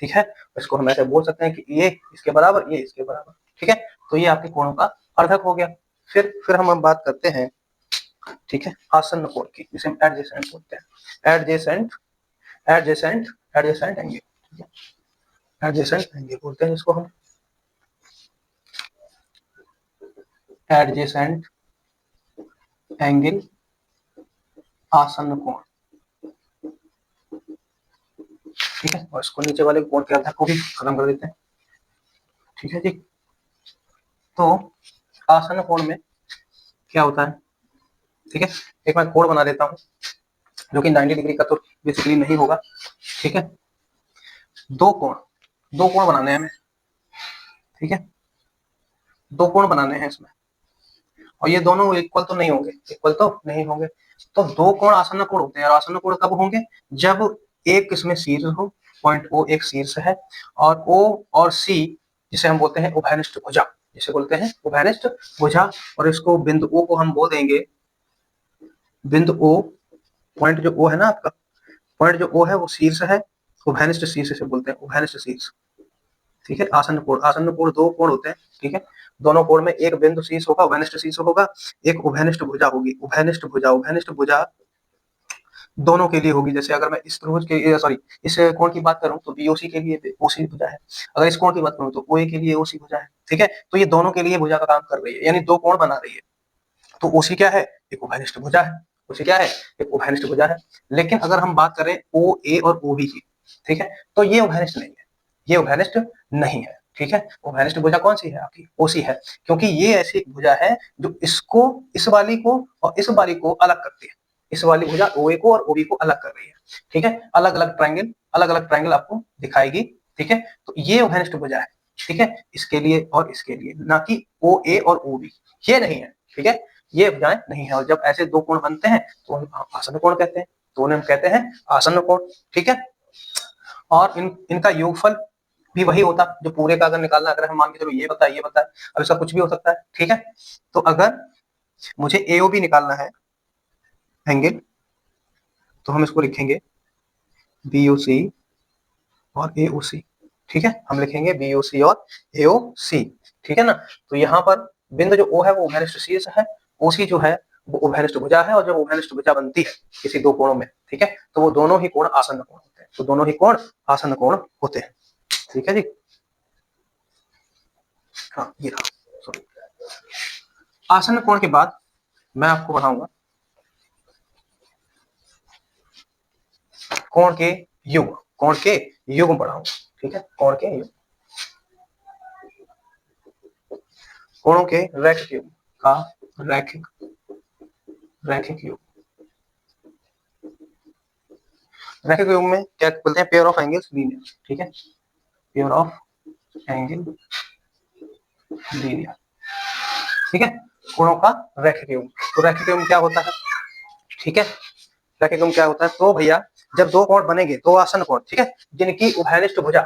ठीक है। इसको हम ऐसे बोल सकते हैं कि ये इसके बराबर, ये इसके बराबर, ठीक है। तो ये आपके कोणों का अर्धक हो गया। फिर हम बात करते हैं, ठीक है, आसन्न कोण की, जिसे हम एडजेसेंट बोलते हैं। एडजेसेंट, एडजेसेंट, एडजेसेंट एंगल, ठीक है, एडजेसेंट एंगल बोलते हैं जिसको हम, एडजेसेंट एंगल, आसन्न कोण, ठीक है। और इसको नीचे वाले कोण के अर्धक को भी खत्म कर देते हैं, ठीक है जी। तो आसन्न कोण में क्या होता है, ठीक है, एक मैं कोण बना देता हूँ जो कि 90 डिग्री का तो बेसिकली नहीं होगा, ठीक है। दो कोण, दो कोण बनाने हैं हमें, ठीक है, दो कोण बनाने हैं इसमें, और ये दोनों इक्वल तो नहीं होंगे, इक्वल तो नहीं होंगे। तो दो कोण आसन्न कोण होते हैं, और आसन्न कोण कब होंगे? जब एक इसमें शीर्ष हो, पॉइंट O एक शीर्ष है, और O और C जिसे हम बोलते हैं उभयनिष्ठ भुजा, जिसे बोलते हैं उभयनिष्ठ भुजा। और इसको बिंदु O को हम बोल देंगे, बिंदु O, पॉइंट जो O है ना आपका, पॉइंट जो O है वो शीर्ष है, उभयनिष्ठ शीर्ष से बोलते हैं, उभयनिष्ठ शीर्ष, ठीक है। आसन्न कोण, आसन्न कोण दो कोण होते हैं, ठीक है। दोनों कोण में एक बिंदु शीर्ष होगा, उभयनिष्ठ शीर्ष होगा, एक उभयनिष्ठ भुजा होगी। उभयनिष्ठ भुजा, उभयनिष्ठ भुजा दोनों के लिए होगी। जैसे अगर मैं इस त्रिभुज के, सॉरी, इस कोण की बात करूं तो BOC के लिए OC भुजा है, अगर इस कोण की बात करूं तो OA के लिए OC भुजा है, ठीक है। तो ये दोनों के लिए भुजा का काम कर रही है, यानी दो कोण बना रही है। तो OC क्या है? एक उभयनिष्ठ भुजा है, उसे क्या है, एक उभयनिष्ठ भुजा है। लेकिन अगर हम बात करें ओ ए और ओ बी की, ठीक है, तो ये उभयनिष्ठ नहीं है, ये उभयनिष्ठ नहीं है, ठीक है। उभयनिष्ठ भुजा कौन सी है आपकी, ओ सी है, क्योंकि ये ऐसी एक भुजा है जो इसको, इस वाली को और इस वाली को अलग करती है। इस वाली भुजा ओ ए को और ओ बी को अलग कर रही है, ठीक है। अलग अलग ट्रायंगल आपको दिखाएगी, ठीक है। तो ये उभयनिष्ठ भुजा है, ठीक है, इसके लिए और इसके लिए, ना कि ओ ए और ओ बी, ये नहीं है, ठीक है, ये भुजाएं नहीं है। और जब ऐसे दो कोण बनते हैं तो हम आसन्न कोण कहते हैं, तो उन्हें हम कहते हैं आसन्न कोण, ठीक है। और इनका योगफल भी वही होता जो पूरे का अगर निकालना, अगर हम मान के चलो ये बताए ये बताए, अब इसका कुछ भी हो सकता है, ठीक है। तो अगर मुझे एओबी निकालना है एंगल, तो हम इसको लिखेंगे बीओसी और एओसी, ठीक है, हम लिखेंगे बीओसी और एओसी, ठीक है ना। तो यहाँ पर बिंदु जो ओ है वो उभयनिष्ठ शीर्ष है, ओसी जो है वो उभयनिष्ठ भुजा है, और जब उभयनिष्ठ भुजा बनती है किसी दो कोणों में, ठीक है, तो वो दोनों ही कोण आसन्न कोण होते हैं, तो दोनों ही कोण आसन्न कोण होते हैं, ठीक है जी। हाँ ये रहा, सॉरी। आसन्न कोण के बाद मैं आपको पढ़ाऊंगा कोण के युग्म, कोण के युग्म पढ़ाऊंगा, ठीक है, कोण के युग्म, कोणों के रैखिक युग्म का रैखिक रैखिक युग्म। रैखिक युग्म में क्या बोलते हैं, पेयर ऑफ एंगल्स लीनियर, ठीक है, पेयर ऑफ एंगल लीनियर, ठीक है, कोणों का रैखिक युग्म। तो रैखिक युग्म क्या होता है, ठीक है, रैखिक युग्म क्या होता है, तो भैया जब दो कोण बनेंगे, दो आसन्न कोण, ठीक है, जिनकी उभयनिष्ठ भुजा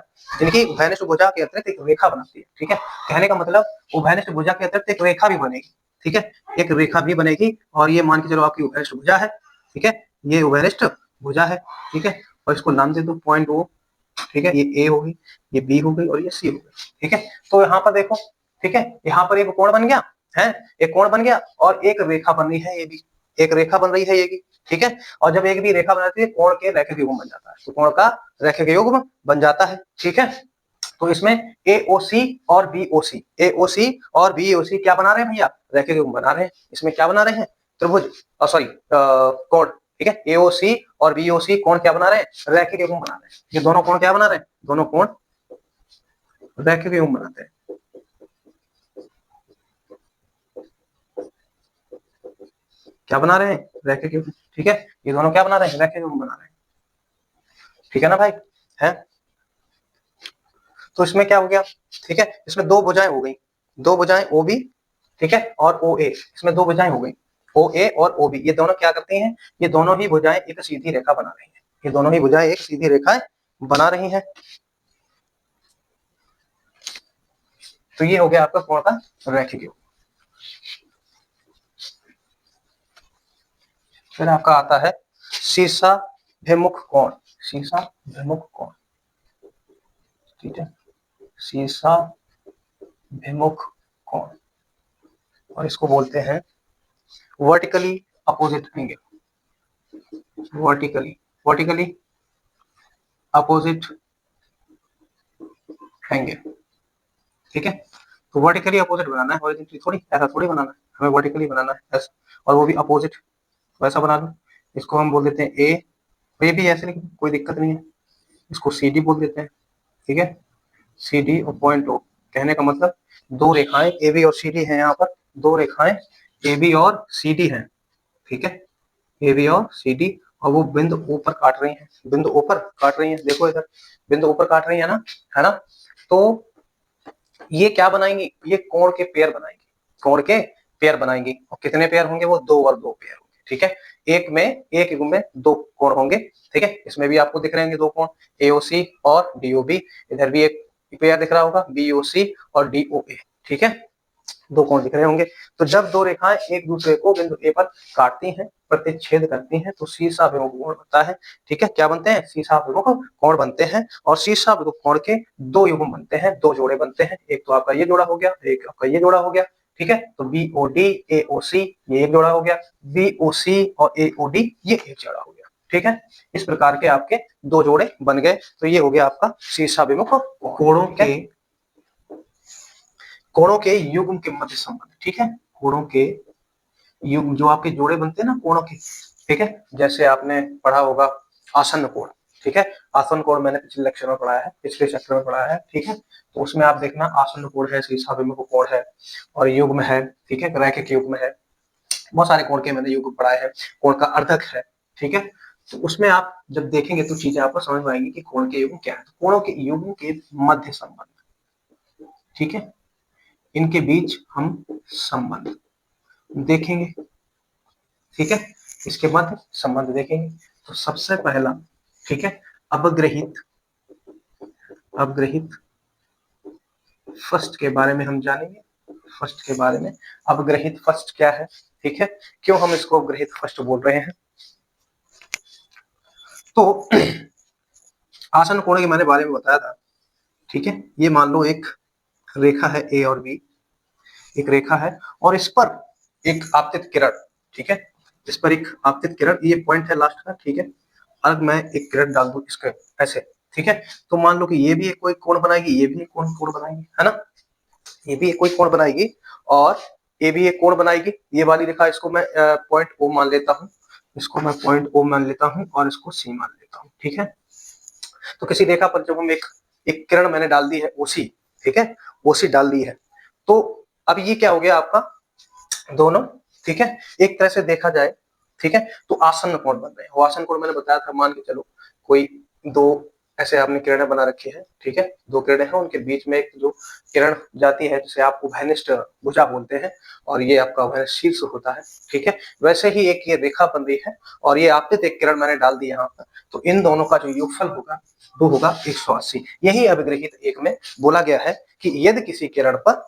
के अतिरिक्त एक रेखा बनाती है, ठीक है। कहने का मतलब उभयनिष्ठ भुजा के अतिरिक्त एक रेखा भी बनेगी, ठीक है, एक रेखा भी बनेगी, और ये मान के चलो आपकी उभयनिष्ठ भुजा है, ठीक है, ये उभयनिष्ठ भुजा है, ठीक है, और इसको नाम दे दो पॉइंट ओ, ठीक है, ये ए होगी, ये बी हो गई और ये सी हो गई, ठीक है। तो यहाँ पर देखो, ठीक है, यहाँ पर एक कोण बन गया है, एक कोण बन गया और एक रेखा बन रही है, ये भी एक रेखा बन रही है, ये भी, ठीक है। और जब एक भी रेखा बनाती है कोण के रैखिक युग्म बन जाता है, तो कोण का रैखिक युग्म बन जाता है, ठीक है। तो इसमें एओसी और बीओसी, एओसी और बीओसी क्या बना रहे हैं भैया, रैखिक युग्म बना रहे हैं। इसमें क्या बना रहे हैं, त्रिभुज, सॉरी कोण, ठीक है। एओसी और बीओसी कोण क्या बना रहे हैं, रैखिक युग्म बना रहे हैं। ये दोनों कोण क्या बना रहे हैं, दोनों कोण रैखिक युग्म बनाते हैं, क्या बना रहे हैं, रैखिक युग्म, ठीक है। ये दोनों क्या बना रहे हैं, रैखिक युग्म बना रहे हैं, ठीक है ना भाई, है। तो इसमें क्या हो गया, ठीक है, इसमें दो भुजाएं हो गई, दो भुजाएं ओ बी, ठीक है, और ओ ए, इसमें दो भुजाएं हो गई, ओ ए और ओ बी, ये दोनों क्या करती हैं, ये दोनों ही भुजाएं एक सीधी रेखा बना रही हैं, ये दोनों ही भुजाएं एक सीधी रेखा बना रही हैं। तो ये हो गया आपका कोण का रैखिक युग्म। फिर आपका आता है शीर्षाभिमुख कोण, शीर्षाभिमुख कोण, ठीक है, शीर्षाभिमुख कोण, और इसको बोलते हैं vertically opposite angle, vertically opposite angle, ठीक है। तो वर्टिकली अपोजिट बनाना है, हॉरिजॉन्टली थोड़ी, ऐसा थोड़ी बनाना है, हमें वर्टिकली बनाना है ऐसा, और वो भी अपोजिट, वैसा बना लो। इसको हम बोल देते हैं ए, ये भी ऐसे लिख, कोई दिक्कत नहीं है। इसको सी डी बोल देते हैं, ठीक है, सी डी और पॉइंट ओ। कहने का मतलब दो रेखाएं ए बी और सी डी है, यहाँ पर दो रेखाएं ए बी और सी डी है, ठीक है, ए बी और सी डी, और वो बिंदु ऊपर काट रही है, बिंदु ऊपर काट रही है, देखो इधर बिंदु ऊपर काट रही है ना, है ना। तो ये क्या बनाएंगी, ये कोण के पेयर बनाएंगी, कोण के पेयर बनाएंगी, और कितने पेयर होंगे, वो दो और दो पेयर होंगे, ठीक है। एक युग्म में दो कोण होंगे, ठीक है। इसमें भी आपको दिख रहे होंगे दो कोण, एओसी और डीओबी, इधर भी एक पेयर दिख रहा होगा, बीओसी और डीओए, ठीक है, दो कोण दिख रहे होंगे। तो जब दो रेखाएं एक दूसरे को बिंदु ए पर काटती हैं, प्रतिच्छेद करती हैं, तो शीर्षाभिमुख कोण बनता है, ठीक है। क्या बनते हैं, शीर्षाभिमुख कोण बनते हैं, और शीर्षाभिमुख कोण के दो युग्म बनते हैं, दो जोड़े बनते हैं, एक तो आपका ये जोड़ा हो गया, एक आपका ये जोड़ा हो गया, ठीक है। तो बीओडी एओसी ये एक जोड़ा हो गया, बीओसी और एओडी ये एक जोड़ा हो गया, ठीक है। इस प्रकार के आपके दो जोड़े बन गए, तो ये हो गया आपका शीर्षाभिमुख कोणों के युग्म के मध्य संबंध, ठीक है, कोणों के जो आपके जोड़े बनते हैं ना कोणों के, ठीक है, जैसे आपने पढ़ा होगा आसन्न कोण, ठीक है, आसन्न कोण मैंने पिछले लेक्चर में पढ़ाया है, पिछले चैप्टर में पढ़ाया है, ठीक है, तो उसमें आप देखना आसन्न कोण है, शीर्षाभिमुख कोण है और युग्म है, ठीक है, रैखिक युग्म है, बहुत सारे कोण के मैंने युग्म पढ़ाए हैं, कोण का अर्धक है, ठीक है, तो उसमें आप जब देखेंगे तो चीजें आपको समझ में आएंगी कि कोण के युग्म क्या है। कोणों के युग्म के मध्य संबंध, ठीक है, इनके बीच हम संबंध देखेंगे, ठीक है, इसके मध्य संबंध देखेंगे। तो सबसे पहला, ठीक है, अवग्रहित अवग्रहित फर्स्ट के बारे में हम जानेंगे, फर्स्ट के बारे में। अवग्रहित फर्स्ट क्या है, ठीक है, क्यों हम इसको अवग्रहित फर्स्ट बोल रहे हैं। तो आसन कोण के मैंने बारे में बताया था, ठीक है, ये मान लो एक रेखा है ए और बी, एक रेखा है और इस पर एक आपतित किरण, ठीक है, इस पर एक आपतित किरण, ये पॉइंट है लास्ट का, ठीक है, अब मैं एक किरण डाल दूं इसके ऐसे, ठीक है, तो मान लो कि ये भी एक कोई कोण बनाएगी, ये भी एक कोण बनाएगी, है ना, ये भी एक कोई कोण बनाएगी और ये भी एक कोण बनाएगी। ये वाली रेखा इसको मैं पॉइंट ओ मान लेता हूँ, इसको मैं पॉइंट ओ मान लेता हूँ और इसको सी मान लेता हूँ, ठीक है। तो किसी रेखा पर जब हम एक किरण मैंने डाल दी है ओसी, ठीक है, ओसी डाल दी है, तो अब ये क्या हो गया आपका दोनों, ठीक है, एक तरह से देखा जाए, ठीक है, तो आसन्न कोण बन रहे हैं। वो आसन्न कोण मैंने बताया था, मान के चलो कोई दो ऐसे आपने किरणें बना रखी है, ठीक है, दो किरणें हैं, उनके बीच में एक जो किरण जाती है जिसे आप उभयनिष्ठ भुजा बोलते हैं और ये आपका उभयनिष्ठ शीर्ष होता है, ठीक है, वैसे ही एक ये रेखा बन रही है और ये आपतित एक किरण मैंने डाल दी यहाँ पर, तो इन दोनों का जो योगफल होगा वो होगा 180। यही अभिग्रहित एक में बोला गया है कि यदि किसी किरण पर,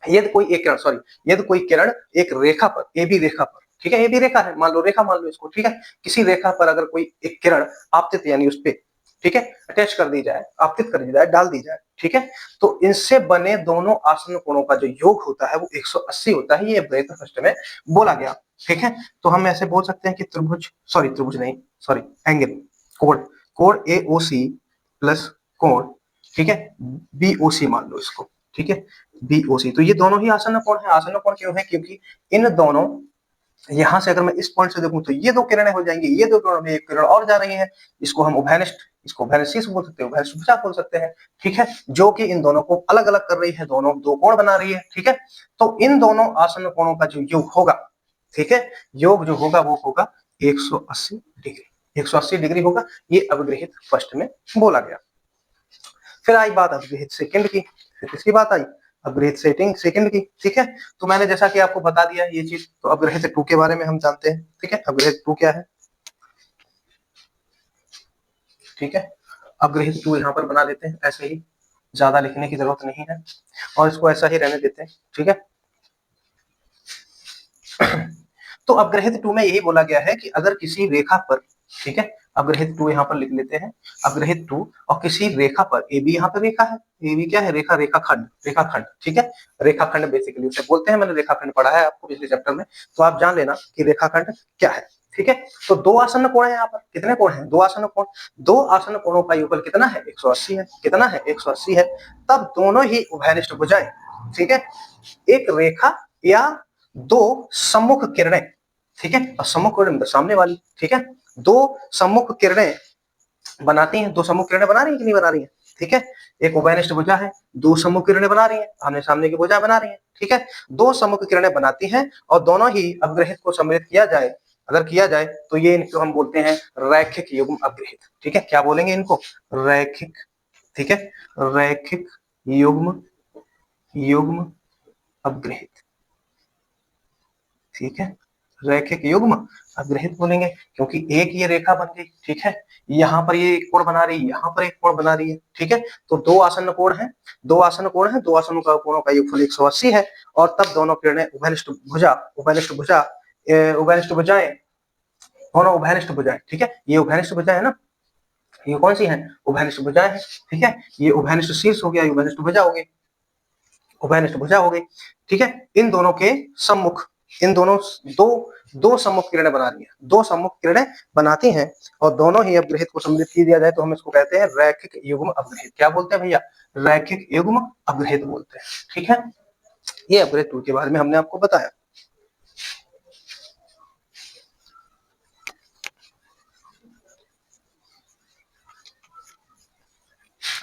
यदि कोई एक किरण, सॉरी, यदि कोई किरण एक रेखा पर, ए बी रेखा पर, ठीक है, ए बी रेखा है, मान लो रेखा मान लो इसको, ठीक है, किसी रेखा पर अगर कोई एक किरण आपतित यानी उस पे, ठीक है, अटैच कर दी जाए, आपतित कर दी जाए, डाल दी जाए, ठीक है, तो इनसे बने दोनों आसन्न कोणों का जो योग होता है वो 180 होता है। ये अभिग्रहित फर्स्ट में बोला गया, ठीक है। तो हम ऐसे बोल सकते हैं कि त्रिभुज, सॉरी त्रिभुज नहीं, सॉरी एंगल, कोण, कोण ए ओ सी प्लस कोण, ठीक है, बी ओ सी मान लो इसको, ठीक है, बी ओ सी, तो ये दोनों ही आसन्न कोण है। आसन्न कोण क्यों है, क्योंकि इन दोनों, यहां से अगर मैं इस पॉइंट से देखूं तो ये दो किरणें हो जाएंगी, ये दो किरणों में एक किरण और जा रही है, इसको हम उभयनिष्ठ, इसको उभयनिष्ठ शीर्ष बोल सकते हैं, उभयनिष्ठ भुजा बोल सकते हैं, ठीक है, जो कि इन दोनों को अलग अलग कर रही है, दोनों दो कोण बना रही है, ठीक है। तो इन दोनों आसन्न कोणों का जो योग होगा, ठीक है, योग जो होगा वो होगा 180 डिग्री, 180 डिग्री होगा। ये अभिग्रहित फर्स्ट में बोला गया। फिर आई बात अभिग्रहित सेकंड की, फिर किसकी बात आई, अभिग्रहित सेकंड की, ठीक है। तो मैंने जैसा कि आपको बता दिया ये चीज, तो अभिग्रहित टू के बारे में हम जानते हैं, ठीक है, अभिग्रहित टू क्या है, ठीक है, अभिग्रहित टू यहाँ पर बना देते हैं ऐसे ही, ज्यादा लिखने की जरूरत नहीं है और इसको ऐसा ही रहने देते हैं, ठीक है। तो अवग्रहित टू में यही बोला गया है कि अगर किसी रेखा पर, ठीक है, अवग्रहित टू यहाँ पर लिख लेते हैं, अवग्रहित टू, और किसी रेखा पर, ए बी यहाँ पर रेखा है, ए बी क्या है, रेखा, रेखाखंड, रेखाखंड, ठीक है, रेखाखंड बेसिकली उसे बोलते हैं, मैंने रेखाखंड पढ़ा है आपको पिछले चैप्टर में, तो आप जान लेना कि रेखाखंड क्या है, ठीक है। तो दो आसन्न कोण है यहाँ पर, कितने कोण है, दो आसन्न कोण, दो आसन्न कोणों का योगफल कितना है, 180 है, कितना है, 180 है। तब दोनों ही उभयनिष्ठ भुजाएं, ठीक है, एक रेखा या दो सम्मुख किरणें, ठीक है, और सम्मुख किरण मतलब सामने वाली, ठीक है, दो सम्मुख किरणें बनाती हैं, दो सम्मुख किरणें बना रही है कि नहीं बना रही है, ठीक है, एक उभयनिष्ठ भुजा है, दो सम्मुख किरणें बना रही है, आमने सामने की भुजा बना रही है, ठीक है, दो सम्मुख किरणें बनाती हैं और दोनों ही अवग्रहित को सम्मिलित किया जाए, अगर किया जाए तो ये इनको हम बोलते हैं रैखिक युग्म अवग्रहित, ठीक है, क्या बोलेंगे इनको, रैखिक, ठीक है, रैखिक युग्म, युग्म अवग्रहित, ठीक है, रैखिक युग्म अवग्रहित बोलेंगे, क्योंकि एक ये रेखा बन गई, ठीक है, यहाँ पर ये एक कोण बना रही है, यहाँ पर एक कोण बना रही है, ठीक है, तो दो आसन्न कोण है, दो आसन्न कोण है, दो आसन्न कोणों का योगफल 180 है और तब दोनों किरणें उभयनिष्ठ भुजा, उभयनिष्ठ भुजा, उभयनिष्ठ भुजाएं, दोनों उभयनिष्ठ भुजाएं, ठीक है, ये उभयनिष्ठ भुजा है ना, ये कौन सी है, उभयनिष्ठ भुजाएं है, ठीक है, ये उभयनिष्ठ शीर्ष हो गया, उभयनिष्ठ भुजा हो गई, उभयनिष्ठ भुजा हो गई, ठीक है, इन दोनों के सम्मुख, इन दोनों दो दो सम्मुख किरणें बना रही हैं, दो सम्मुख किरणें बनाती हैं और दोनों ही अवग्रहित को सम्मिलित की दिया जाए तो हम इसको कहते हैं रैखिक युग्म अवग्रहित। क्या बोलते हैं भैया, रैखिक युग्म अवग्रहित बोलते हैं, ठीक है। ये अवग्रहित टू के बारे में हमने आपको बताया।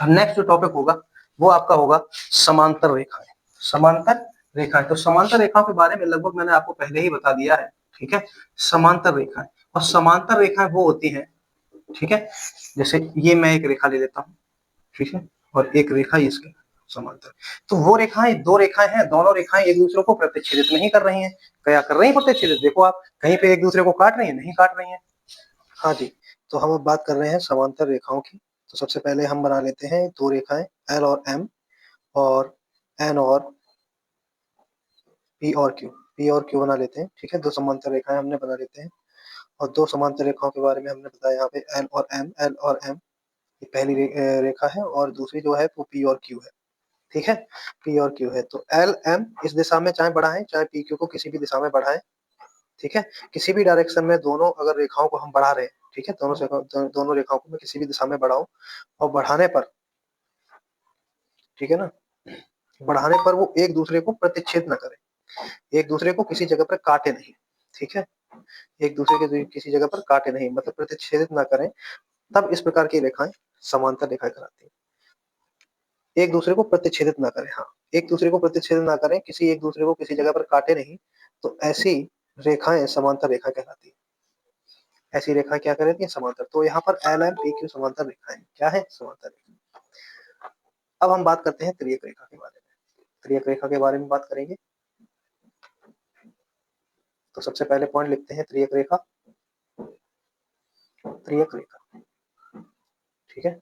नेक्स्ट जो टॉपिक होगा वो आपका होगा समांतर रेखाएं। समांतर रेखाएं, तो समांतर रेखाओं के बारे में लगभग मैंने आपको पहले ही बता दिया है, ठीक है। समांतर रेखाएं, और समांतर रेखाएं वो होती हैं, ठीक है, जैसे ये मैं एक रेखा ले लेता हूँ, ठीक है, और एक रेखा इसके समांतर, तो वो रेखाएं, दो रेखाएं हैं, दोनों रेखाएं एक दूसरे को प्रतिच्छेदित नहीं कर रही हैं। क्या कर रही हैं? प्रतिच्छेदित। देखो आप कहीं पे एक दूसरे को काट रही हैं? नहीं काट रही हैं। हाँ जी, तो हम अब बात कर रहे हैं समांतर रेखाओं की। तो सबसे पहले हम बना लेते हैं दो रेखाएं एल और एम, और एन और पी और क्यू, पी और क्यू बना लेते हैं, ठीक है। दो समांतर रेखाएं हमने बना लेते हैं, और दो समांतर रेखाओं के बारे में हमने बताया यहाँ पे एल और एम। एल और एम ये पहली रेखा है, और दूसरी जो है वो पी और क्यू है, ठीक है। पी और क्यू है, तो एल एम इस दिशा में चाहे बढ़ाएं, चाहे पी क्यू को किसी भी दिशा में बढ़ाएं, ठीक है। किसी भी डायरेक्शन में दोनों अगर रेखाओं को हम बढ़ा रहे हैं, ठीक है, दोनों रेखाओं को मैं किसी भी दिशा में बढ़ाऊं, और बढ़ाने पर, ठीक है ना, बढ़ाने पर वो एक दूसरे को प्रतिच्छेद न करें, एक दूसरे को किसी जगह पर काटे नहीं, ठीक है। एक दूसरे के किसी जगह पर काटे नहीं, मतलब प्रतिच्छेदित ना करें, तब इस प्रकार की रेखाएं समांतर रेखाएं कहलाती हैं। एक दूसरे को प्रतिच्छेदित ना करें, हाँ, एक दूसरे को प्रतिच्छेदित ना करें, किसी एक दूसरे को किसी जगह पर काटे नहीं, तो ऐसी रेखाएं समांतर रेखा कहलाती है। ऐसी रेखा क्या कहलाती है? समांतर। तो यहाँ पर एल एम पी क्यू समांतर रेखाएं क्या है? समांतर रेखा। अब हम बात करते हैं त्रियक रेखा के बारे में। त्रियक रेखा के बारे में बात करेंगे, तो सबसे पहले पॉइंट लिखते हैं त्रियक रेखा। त्रियक रेखा, ठीक है,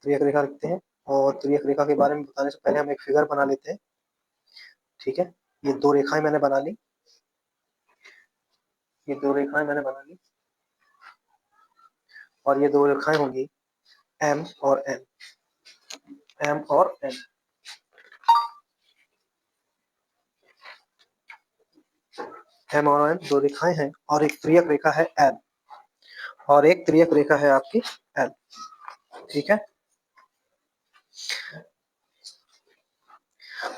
त्रियक रेखा लिखते हैं, और त्रियक रेखा के बारे में बताने से पहले हम एक फिगर बना लेते हैं, ठीक है। ये दो रेखाएं मैंने बना ली, ये दो रेखाएं मैंने बना ली, और ये दो रेखाएं होंगी एम और एन, एम और एन, एम और एन दो रेखाएं हैं, और एक त्रियक रेखा है एल, और एक त्रियक रेखा है आपकी एल, ठीक है।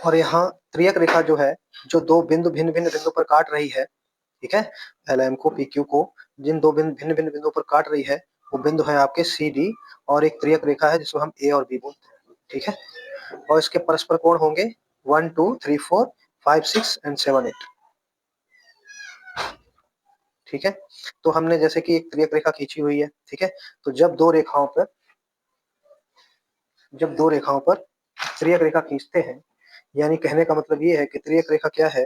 और यहाँ त्रियक रेखा जो है, जो दो बिंदु भिन्न भिन्न बिंदु पर काट रही है, ठीक है, एल एम को पी क्यू को जिन दो भिन्न भिन्न बिंदु पर काट रही है, वो बिंदु है आपके सी डी, और एक त्रियक रेखा है जिसको हम ए और बी बोलते हैं, ठीक है। और इसके परस्पर कोण होंगे 1 2 3 4 5 6 एंड 7 8, ठीक है। तो हमने जैसे कि एक त्रियक रेखा खींची हुई है, ठीक है, तो जब दो रेखाओं पर त्रियक रेखा खींचते हैं, यानी कहने का मतलब ये है कि त्रियक रेखा क्या है,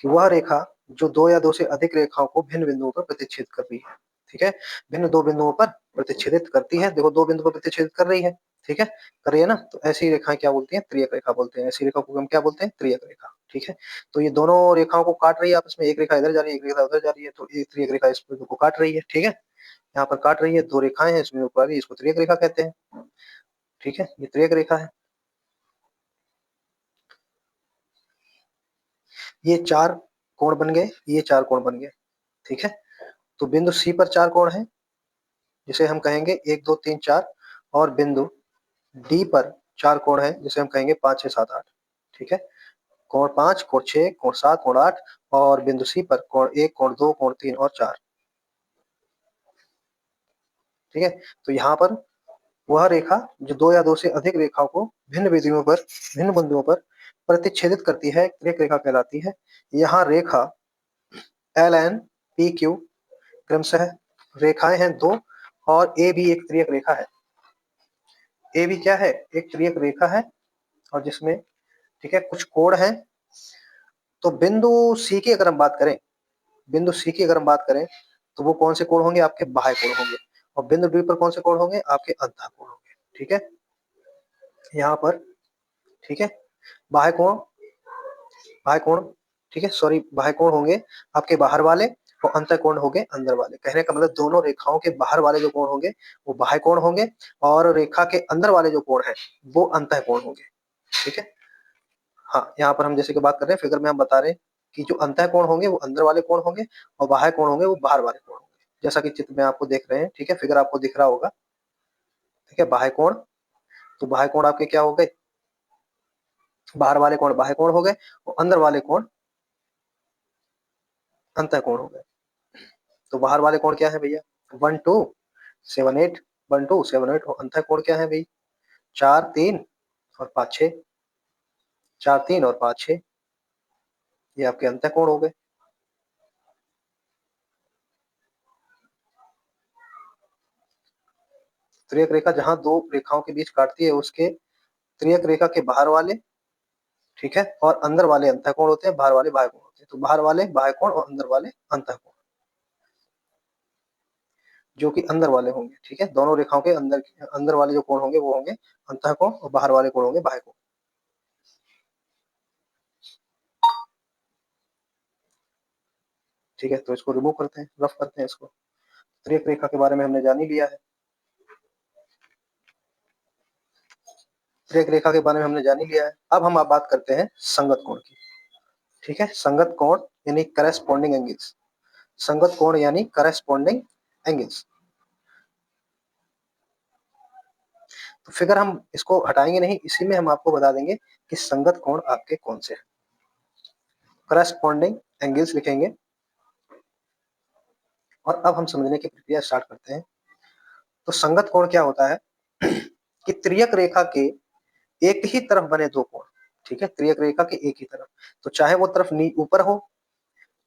कि वह रेखा जो दो या दो से अधिक रेखाओं को भिन्न बिंदुओं पर प्रतिच्छेद कर रही है, ठीक है, भिन्न दो बिंदुओं पर प्रतिच्छेदित करती है। देखो दो बिंदु पर प्रतिच्छेदित कर रही है, ठीक है, कर रही है ना, तो ऐसी रेखाएं क्या बोलती हैं? त्रियक रेखा बोलते हैं। ऐसी रेखा को हम क्या बोलते हैं? त्रियक रेखा, ठीक है। तो ये दोनों रेखाओं को काट रही है आपस में, एक रेखा इधर जा रही है, एक रेखा उधर जा रही है, तो एक त्रियक रेखा इस बिंदु को काट रही है, ठीक है। यहाँ पर काट रही है, दो रेखाएं हैं इसमें ऊपर, इसको त्रियक रेखा कहते हैं, ठीक है, ये त्रियक रेखा है। ये चार कोण बन गए, ये चार कोण बन गए, ठीक है। तो बिंदु सी पर चार कोण है, जिसे हम कहेंगे 1 2 3 4, और बिंदु डी पर चार कोण है, जिसे हम कहेंगे 5 6 7 8, ठीक है। कोण 5, कोण 6, कोण 7, कोण 8, और बिंदु सी पर कोण 1, कोण 2, कोण 3 और 4, ठीक है। तो यहाँ पर वह रेखा जो दो या दो से अधिक रेखाओं को भिन्न बिंदुओं पर प्रतिच्छेदित करती है, त्रियक रेखा कहलाती है। यहाँ रेखा एल एन पी क्यू क्रमशः रेखाएं हैं दो, और ए भी एक त्रियक रेखा है। ए भी क्या है? एक त्रियक रेखा है, और जिसमें, ठीक है, कुछ कोण है। तो बिंदु सी की अगर हम बात करें, बिंदु सी की अगर हम बात करें, तो वो कौन से कोण होंगे? आपके बाह्य कोण होंगे। और बिंदु डी पर कौन से कोण होंगे? आपके अंतः कोण होंगे, ठीक है। यहाँ पर, ठीक है, बाह्य कोण, बाह्य कोण, ठीक है, सॉरी, बाह्य कोण होंगे आपके बाहर वाले, और अंतः कोण होंगे अंदर वाले। कहने का मतलब दोनों रेखाओं के बाहर वाले जो कोण होंगे वो बाह्य कोण होंगे, और रेखा के अंदर वाले जो कोण है वो अंतः कोण होंगे, ठीक है। हाँ, यहाँ पर हम जैसे कि बात कर रहे हैं, फिगर में हम बता रहे हैं कि जो अंतः कोण होंगे वो अंदर वाले कोण होंगे, और बाह्य कोण होंगे वो बाहर वाले कोण होंगे, जैसा कि चित्र में आपको देख रहे हैं, ठीक है, फिगर आपको दिख रहा होगा, ठीक है। बाह्य कोण, तो बाह्य कोण आपके क्या हो गए? बाहर वाले कोण बाह्य कोण हो गए, और अंदर वाले कोण अंतः कोण हो गए। तो बाहर वाले कोण क्या है भैया? 1 2 7 8, 1 2 7 8, और अंतः कोण क्या है भाई? 4 3 और 5 6, 4 3 और 5 6, ये आपके अंतःकोण हो गए। त्रियक रेखा जहां दो रेखाओं के बीच काटती है उसके त्रियक रेखा के बाहर वाले, ठीक है, और अंदर वाले अंतःकोण होते हैं, बाहर वाले बाह्य कोण होते हैं। तो बाहर वाले बाह्य कोण और अंदर वाले अंतःकोण, जो कि अंदर वाले होंगे, ठीक है, दोनों रेखाओं के अंदर अंदर वाले जो कोण होंगे वो होंगे अंतःकोण और बाहर वाले कोण होंगे बाह्य कोण। ठीक है, तो इसको रिमूव करते हैं, रफ करते हैं इसको। त्रियक रेखा के बारे में हमने जान ही लिया है, त्रियक रेखा के बारे में हमने जान ही लिया है। अब हम बात करते हैं संगत कोण की, ठीक है, संगत कोण यानी करेस्पॉन्डिंग एंगल्स, संगत कोण यानी करेस्पॉन्डिंग एंगल्स। तो फिगर हम इसको हटाएंगे नहीं, इसी में हम आपको बता देंगे कि संगत कोण आपके कौन से हैं। करस्पॉन्डिंग एंगल्स लिखेंगे और अब हम समझने की प्रक्रिया स्टार्ट करते हैं। तो संगत कोण क्या होता है कि त्रियक रेखा के एक ही तरफ बने दो कोण, ठीक है, त्रियक रेखा के एक ही तरफ, तो चाहे वो तरफ ऊपर हो,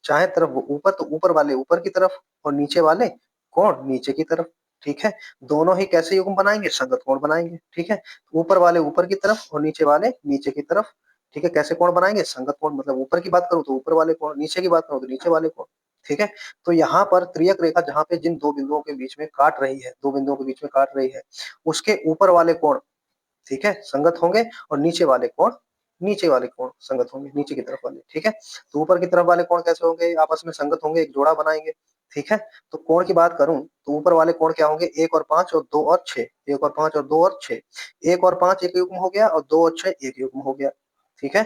चाहे तरफ वो ऊपर, तो ऊपर वाले ऊपर की तरफ और नीचे वाले कोण नीचे की तरफ, ठीक है, दोनों ही कैसे युग्म बनाएंगे, संगत कोण बनाएंगे, ठीक है, ऊपर वाले ऊपर की तरफ और नीचे वाले नीचे की तरफ, ठीक है, कैसे कोण बनाएंगे, संगत कोण, मतलब ऊपर की बात करूं तो ऊपर वाले कोण, नीचे की बात करूं तो नीचे वाले कोण, ठीक है। तो यहाँ पर त्रियक रेखा जहां पे जिन दो बिंदुओं के बीच में काट रही है, दो बिंदुओं के बीच में काट रही है, उसके ऊपर वाले कोण, ठीक है, संगत होंगे, और नीचे वाले कोण, नीचे वाले कोण संगत होंगे, नीचे की तरफ वाले, ठीक है। तो ऊपर की तरफ वाले कोण कैसे होंगे, आपस में संगत होंगे, एक जोड़ा बनाएंगे, ठीक है। तो कोण की बात करूं तो ऊपर वाले कोण क्या होंगे, 1 और 5 और 2 और 6, 1 और 5 और 2 और 6, 1 और 5 एक युग्म हो गया और 2 और 6 एक युग्म हो गया, ठीक है।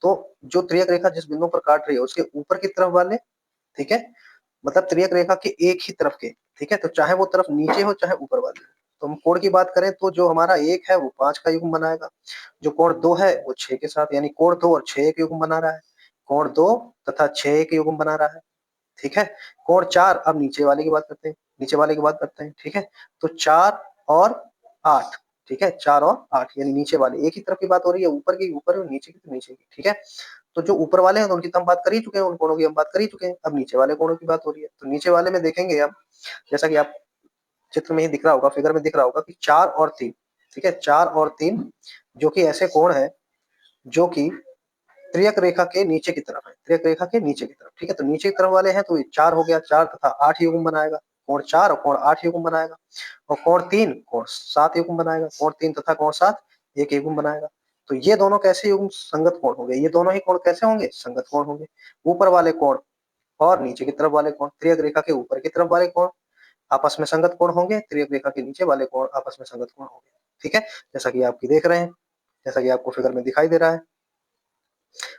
तो जो त्रियक रेखा जिस बिंदु पर काट रही है उसके ऊपर की तरफ वाले, ठीक है, मतलब त्रियक रेखा के एक ही तरफ के, ठीक है, तो चाहे वो तरफ नीचे हो चाहे ऊपर वाली हो। तो हम कोण की बात करें तो जो हमारा 1 है वो 5 का युग्म बनाएगा, जो कोण 2 है वो 6 के साथ, यानी कोण 2 और 6 एक युग्म बना रहा है, कोण 2 तथा 6 एक युग्म बना रहा है, ठीक है। कोण 4, अब नीचे वाले की बात करते हैं, नीचे वाले की बात करते हैं, ठीक है। तो 4 और 8, ठीक है, 4 और 8 यानी नीचे वाले, एक ही तरफ की बात हो रही है, ऊपर की ऊपर और नीचे की तो नीचे की, ठीक है। तो जो ऊपर वाले हैं तो उनकी तो हम बात कर ही चुके हैं, उन कोणों की हम बात कर ही चुके हैं, अब नीचे वाले कोणों की बात हो रही है। तो नीचे वाले में देखेंगे हम, जैसा कि आप चित्र में ही दिख रहा होगा, फिगर में दिख रहा होगा कि 4 और 3, ठीक है, 4 और 3 जो कि ऐसे कोण है जो कि त्रियक रेखा के नीचे की तरफ है, त्रियक रेखा के नीचे की तरफ, ठीक है। तो नीचे की तरफ वाले हैं तो ये 4 हो गया, 4 तथा 8 युग्म बनाएगा, कोण 4 और कोण 8 युग्म बनाएगा, और कोण 3 कोण 7 युग्म बनाएगा, कोण 3 तथा कोण 7 एक युग्म बनाएगा। तो ये दोनों कैसे युग्म, संगत कोण हो गए, ये दोनों ही कोण कैसे होंगे, संगत कोण होंगे। ऊपर वाले कोण और नीचे की तरफ वाले कोण, त्रियक रेखा के ऊपर की तरफ वाले कोण आपस में संगत कोण होंगे, त्रियक रेखा के नीचे वाले कोण आपस में संगत कोण होंगे, ठीक है, जैसा कि आपकी देख रहे हैं, जैसा कि आपको फिगर में दिखाई दे रहा है।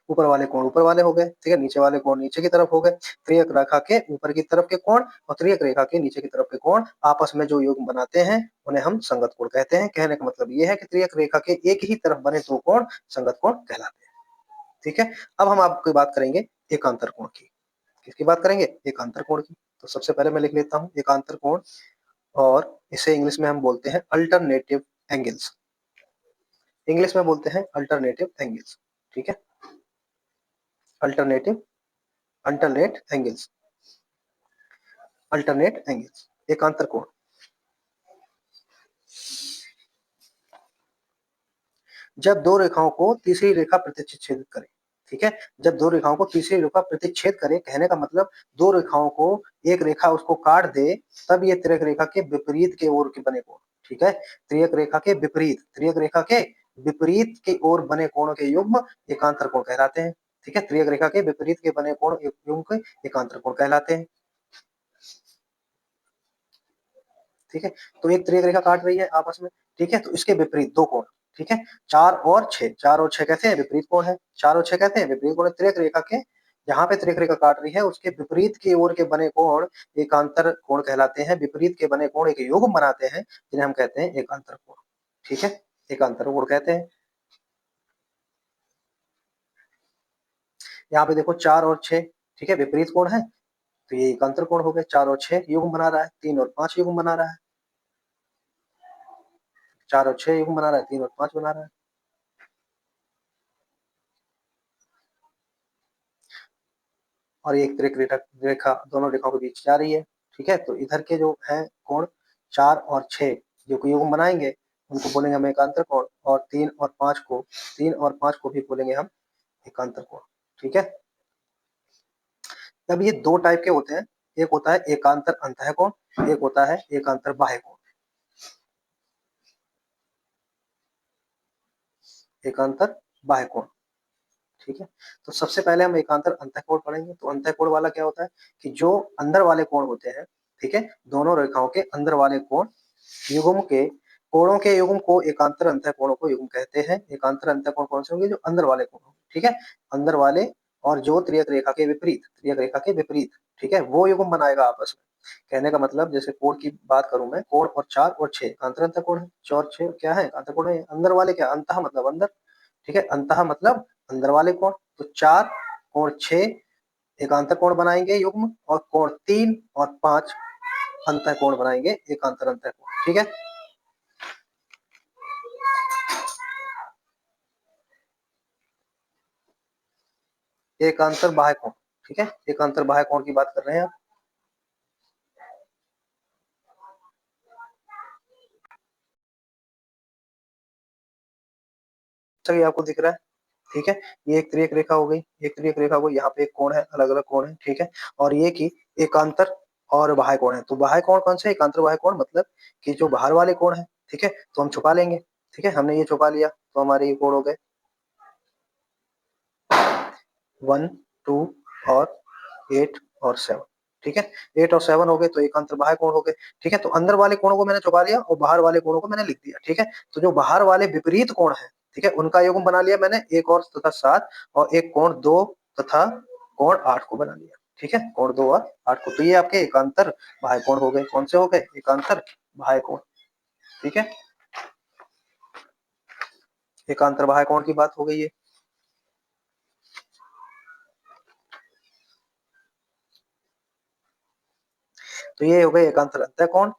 ऊपर वाले कोण ऊपर वाले हो गए, ठीक है, नीचे वाले कोण नीचे की तरफ हो गए। त्रियक रेखा के ऊपर की तरफ के कोण और त्रियक रेखा के नीचे की तरफ के कोण आपस में जो युग्म बनाते हैं उन्हें हम संगत कोण कहते हैं। कहने का मतलब ये है कि त्रियक रेखा के एक ही तरफ बने दो कोण संगत कोण कहलाते हैं, ठीक है। अब हम आपकी बात करेंगे एकांतर कोण की। किसकी बात करेंगे, एकांतर कोण की। तो सबसे पहले मैं लिख लेता हूँ एकांतर कोण, और इसे इंग्लिश में हम बोलते हैं अल्टरनेटिव एंगल्स, इंग्लिश में बोलते हैं अल्टरनेटिव एंगल्स, ठीक है, alternative alternate angles, alternate angles, एकांतर कोण। जब दो रेखाओं को तीसरी रेखा प्रतिच्छेद करे, ठीक है, जब दो रेखाओं को तीसरी रेखा प्रतिच्छेद करे, कहने का मतलब दो रेखाओं को एक रेखा उसको काट दे, तब ये त्रियक रेखा के विपरीत के ओर के बने कोण, ठीक है, त्रियक रेखा के विपरीत, त्रियक रेखा के विपरीत की ओर बने कोणों के युग्म एकांतर कोण कहलाते हैं, ठीक है, त्रियक रेखा के विपरीत के बने कोण युग्म एकांतर कोण कहलाते हैं, ठीक है। तो एक त्रियक रेखा काट रही है आपस में, ठीक है, तो इसके विपरीत दो कोण, ठीक है, 4 और 6, 4 और 6 कहते हैं विपरीत कोण है, 4 और 6 कहते हैं विपरीत कोण है। त्रियक रेखा के जहां पे त्रियक रेखा काट रही है उसके विपरीत की ओर के बने कोण एकांतर कोण कहलाते हैं, विपरीत के बने कोण एक युग्म बनाते हैं जिन्हें हम कहते हैं एकांतर कोण, ठीक है, एकांतर कोण कहते हैं। यहाँ पे देखो 4 और 6, ठीक है, विपरीत कोण है, तो ये एकांतर कोण हो गए, 4 और 6 युग्म बना रहा है, 3 और 5 युग्म बना रहा है, 4 और 6 युग्म बना रहा है, 3 और 5 बना रहा है। और ये एक तिर्यक रेखा दोनों रेखाओं के बीच जा रही है, ठीक है। तो इधर के जो है कोण 4 और 6 जो युग्म बनाएंगे उनको बोलेंगे हम एकांतर कोण, और 3 और 5 को भी बोलेंगे हम एकांतर कोण, ठीक है। अब ये दो टाइप के होते हैं, एक होता है एकांतर अंतः कोण, एक होता है एकांतर बाह्य कोण। एकांतर बाह्य कोण, ठीक है। तो सबसे पहले हम एकांतर अंतःकोण पढ़ेंगे। तो अंतःकोण वाला क्या होता है कि जो अंदर वाले कोण होते हैं, ठीक है, दोनों रेखाओं के अंदर वाले कोण युग्म के कोणों के युग्म को एकांतर अंतःकोणों को युग्म कहते हैं। एकांतर अंतःकोण कौन से होंगे? जो अंदर वाले कोण होंगे, ठीक है, अंदर वाले, और जो तिर्यक रेखा के विपरीत, तिर्यक रेखा के विपरीत, ठीक है, वो युग्म बनाएगा आपस में। कहने का मतलब जैसे कोण की बात करूं मैं, कोण और 4 और 6 एकांतर अंतःकोण है, 4 और 6 क्या है? एकांतर कोण है। अंदर वाले क्या? अंतः मतलब अंदर, ठीक है, अंतः मतलब अंदर वाले कोण। तो 4 और 6 एकांतर कोण बनाएंगे युग्म, और कोण 3 और 5 अंतः कोण बनाएंगे एकांतर अंतः कोण, ठीक है। एकांतर बाह्य कोण, ठीक है, एकांतर बाह्य कोण की बात कर रहे हैं आप। सही आपको दिख रहा है, ठीक है। ये एक तिर्यक रेखा हो गई, एक तिर्यक रेखा हो गई, यहाँ पे एक कोण है, अलग अलग कोण है, ठीक है। और ये की एकांतर और बाह्य कोण है। तो बाह्य कोण कौन से? एकांतर बाह्य कोण मतलब कि जो बाहर वाले कोण है, ठीक है, तो हम छुपा लेंगे, ठीक है, हमने ये छुपा लिया तो हमारे ये कोण हो गए 1, 2 और 8 और 7, ठीक है। 8 और 7 हो गए तो एकांतर बाह्य कोण हो गए, ठीक है। तो अंदर वाले कोणों को मैंने छुपा लिया और बाहर वाले कोणों को मैंने लिख दिया, ठीक है। तो जो बाहर वाले विपरीत कोण है, ठीक है, उनका युग्म बना लिया मैंने 1 और तथा 7, और एक कोण 2 तथा कोण 8 को बना लिया, ठीक है, कोण 2 और 8 को। तो ये आपके एकांतर बाह्य कोण हो गए। कौन से हो गए? एकांतर बाह्य कोण, ठीक है। एकांतर बाह्य कोण की बात हो गई है। तो ये हो गए एकांतर अंतः कोण,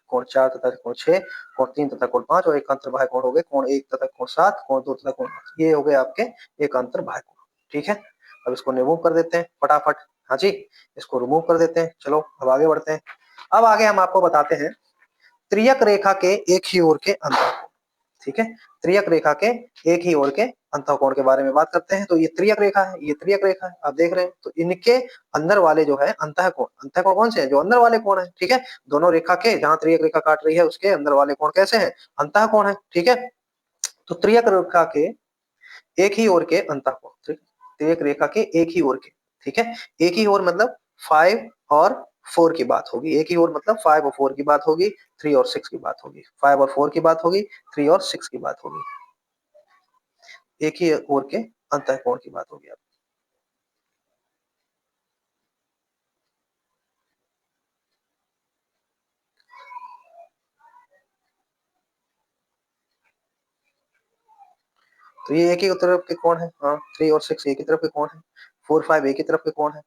कोण 4 तथा कोण 6, कोण 3 तथा कोण 5, और एकांतर बाह्य कोण हो गए कोण 1 तथा कोण 7, कोण 2 तथा कोण 5। ये हो गए आपके एकांतर बाह्य कोण, ठीक है। अब इसको रिमूव कर देते हैं फटाफट। हाँ जी, इसको रिमूव कर देते हैं। चलो अब आगे बढ़ते हैं। अब आगे हम आपको बताते हैं त्रियक रेखा के एक ही ओर के अंतःकोण, ठीक है, त्रियक रेखा के एक ही ओर के अंतःकोण के बारे में बात करते हैं। तो ये त्रियक रेखा है, ये त्रियक रेखा है, आप देख रहे हैं। तो इनके अंदर वाले जो है अंतःकोण, अंतःकोण कौन से हैं? जो अंदर वाले कोण है, ठीक है। दोनों रेखा के जहां त्रियक रेखा काट रही है उसके अंदर वाले कोण कैसे हैं? अंतःकोण है, ठीक है। तो त्रियक रेखा के एक ही ओर के अंतःकोण, ठीक, त्रियक रेखा के एक ही ओर के, ठीक है। एक ही ओर मतलब 5 और 4 की बात होगी। एक ही ओर मतलब 5 और 4 की बात होगी, 3 और 6 की बात होगी, 5 और 4 की बात होगी, 3 और 6 की बात होगी। एक ही ओर के अंतःकोण की बात होगी। तो ये एक ही तरफ के कोण है, हाँ, 3 और 6 एक ही तरफ के कोण है, 4 5 एक ही तरफ के कोण है।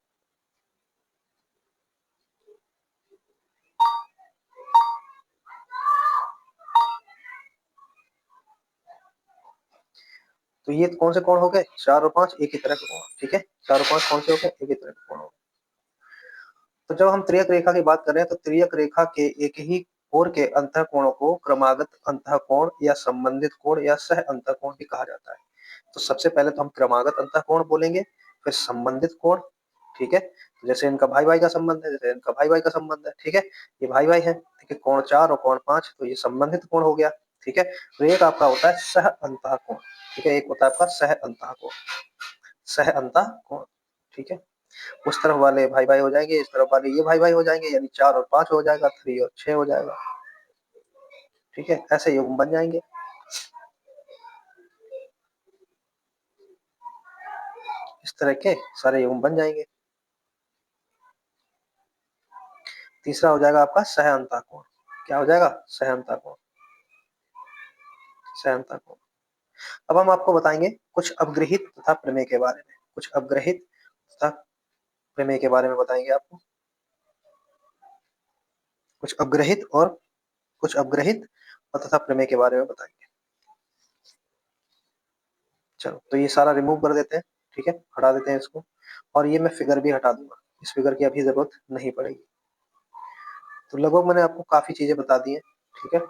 तो ये कौन से कोण हो गए? 4 और 5 एक ही तरह के कोण, ठीक है। 4 और 5 कौन से हो गए? एक ही तरह के कोण हो गए। तो जब हम त्रियक रेखा की बात कर रहे हैं तो त्रियक रेखा के एक ही ओर के अंतःकोणों को क्रमागत अंतःकोण या संबंधित कोण या सह अंतःकोण भी कहा जाता है। तो सबसे पहले तो हम क्रमागत अंतःकोण बोलेंगे, फिर संबंधित कोण, ठीक है। तो जैसे इनका भाई भाई का संबंध है, जैसे इनका भाई भाई का संबंध है, ठीक है, ये भाई भाई है, ठीक है। कोण 4 और कोण 5 तो ये संबंधित कोण हो गया, ठीक है। तो एक आपका होता है सह अंतःकोण, ठीक है, एक होता है आपका सह अंतःकोण, सह अंतःकोण, ठीक है। उस तरफ वाले भाई भाई हो जाएंगे, इस तरफ वाले ये भाई भाई हो जाएंगे, यानी 4 और 5 हो जाएगा, 3 और 6 हो जाएगा, ठीक है। ऐसे युग्म बन जाएंगे, इस तरह के सारे युग्म बन जाएंगे। तीसरा हो जाएगा आपका सह अंतःकोण। क्या हो जाएगा? सह अंतःकोण, सह अंतःकोण। अब हम आपको बताएंगे कुछ अपग्रहित तथा प्रमेय के बारे में, कुछ अपग्रहित तथा प्रमेय के बारे में बताएंगे आपको। कुछ अपग्रहित और कुछ अपग्रहित और तथा प्रमेय के बारे में बताएंगे। चलो तो ये सारा रिमूव कर देते हैं, ठीक है, हटा देते हैं इसको, और ये मैं फिगर भी हटा दूंगा, इस फिगर की अभी जरूरत नहीं पड़ेगी। तो लगभग मैंने आपको काफी चीजें बता दी हैं, ठीक है,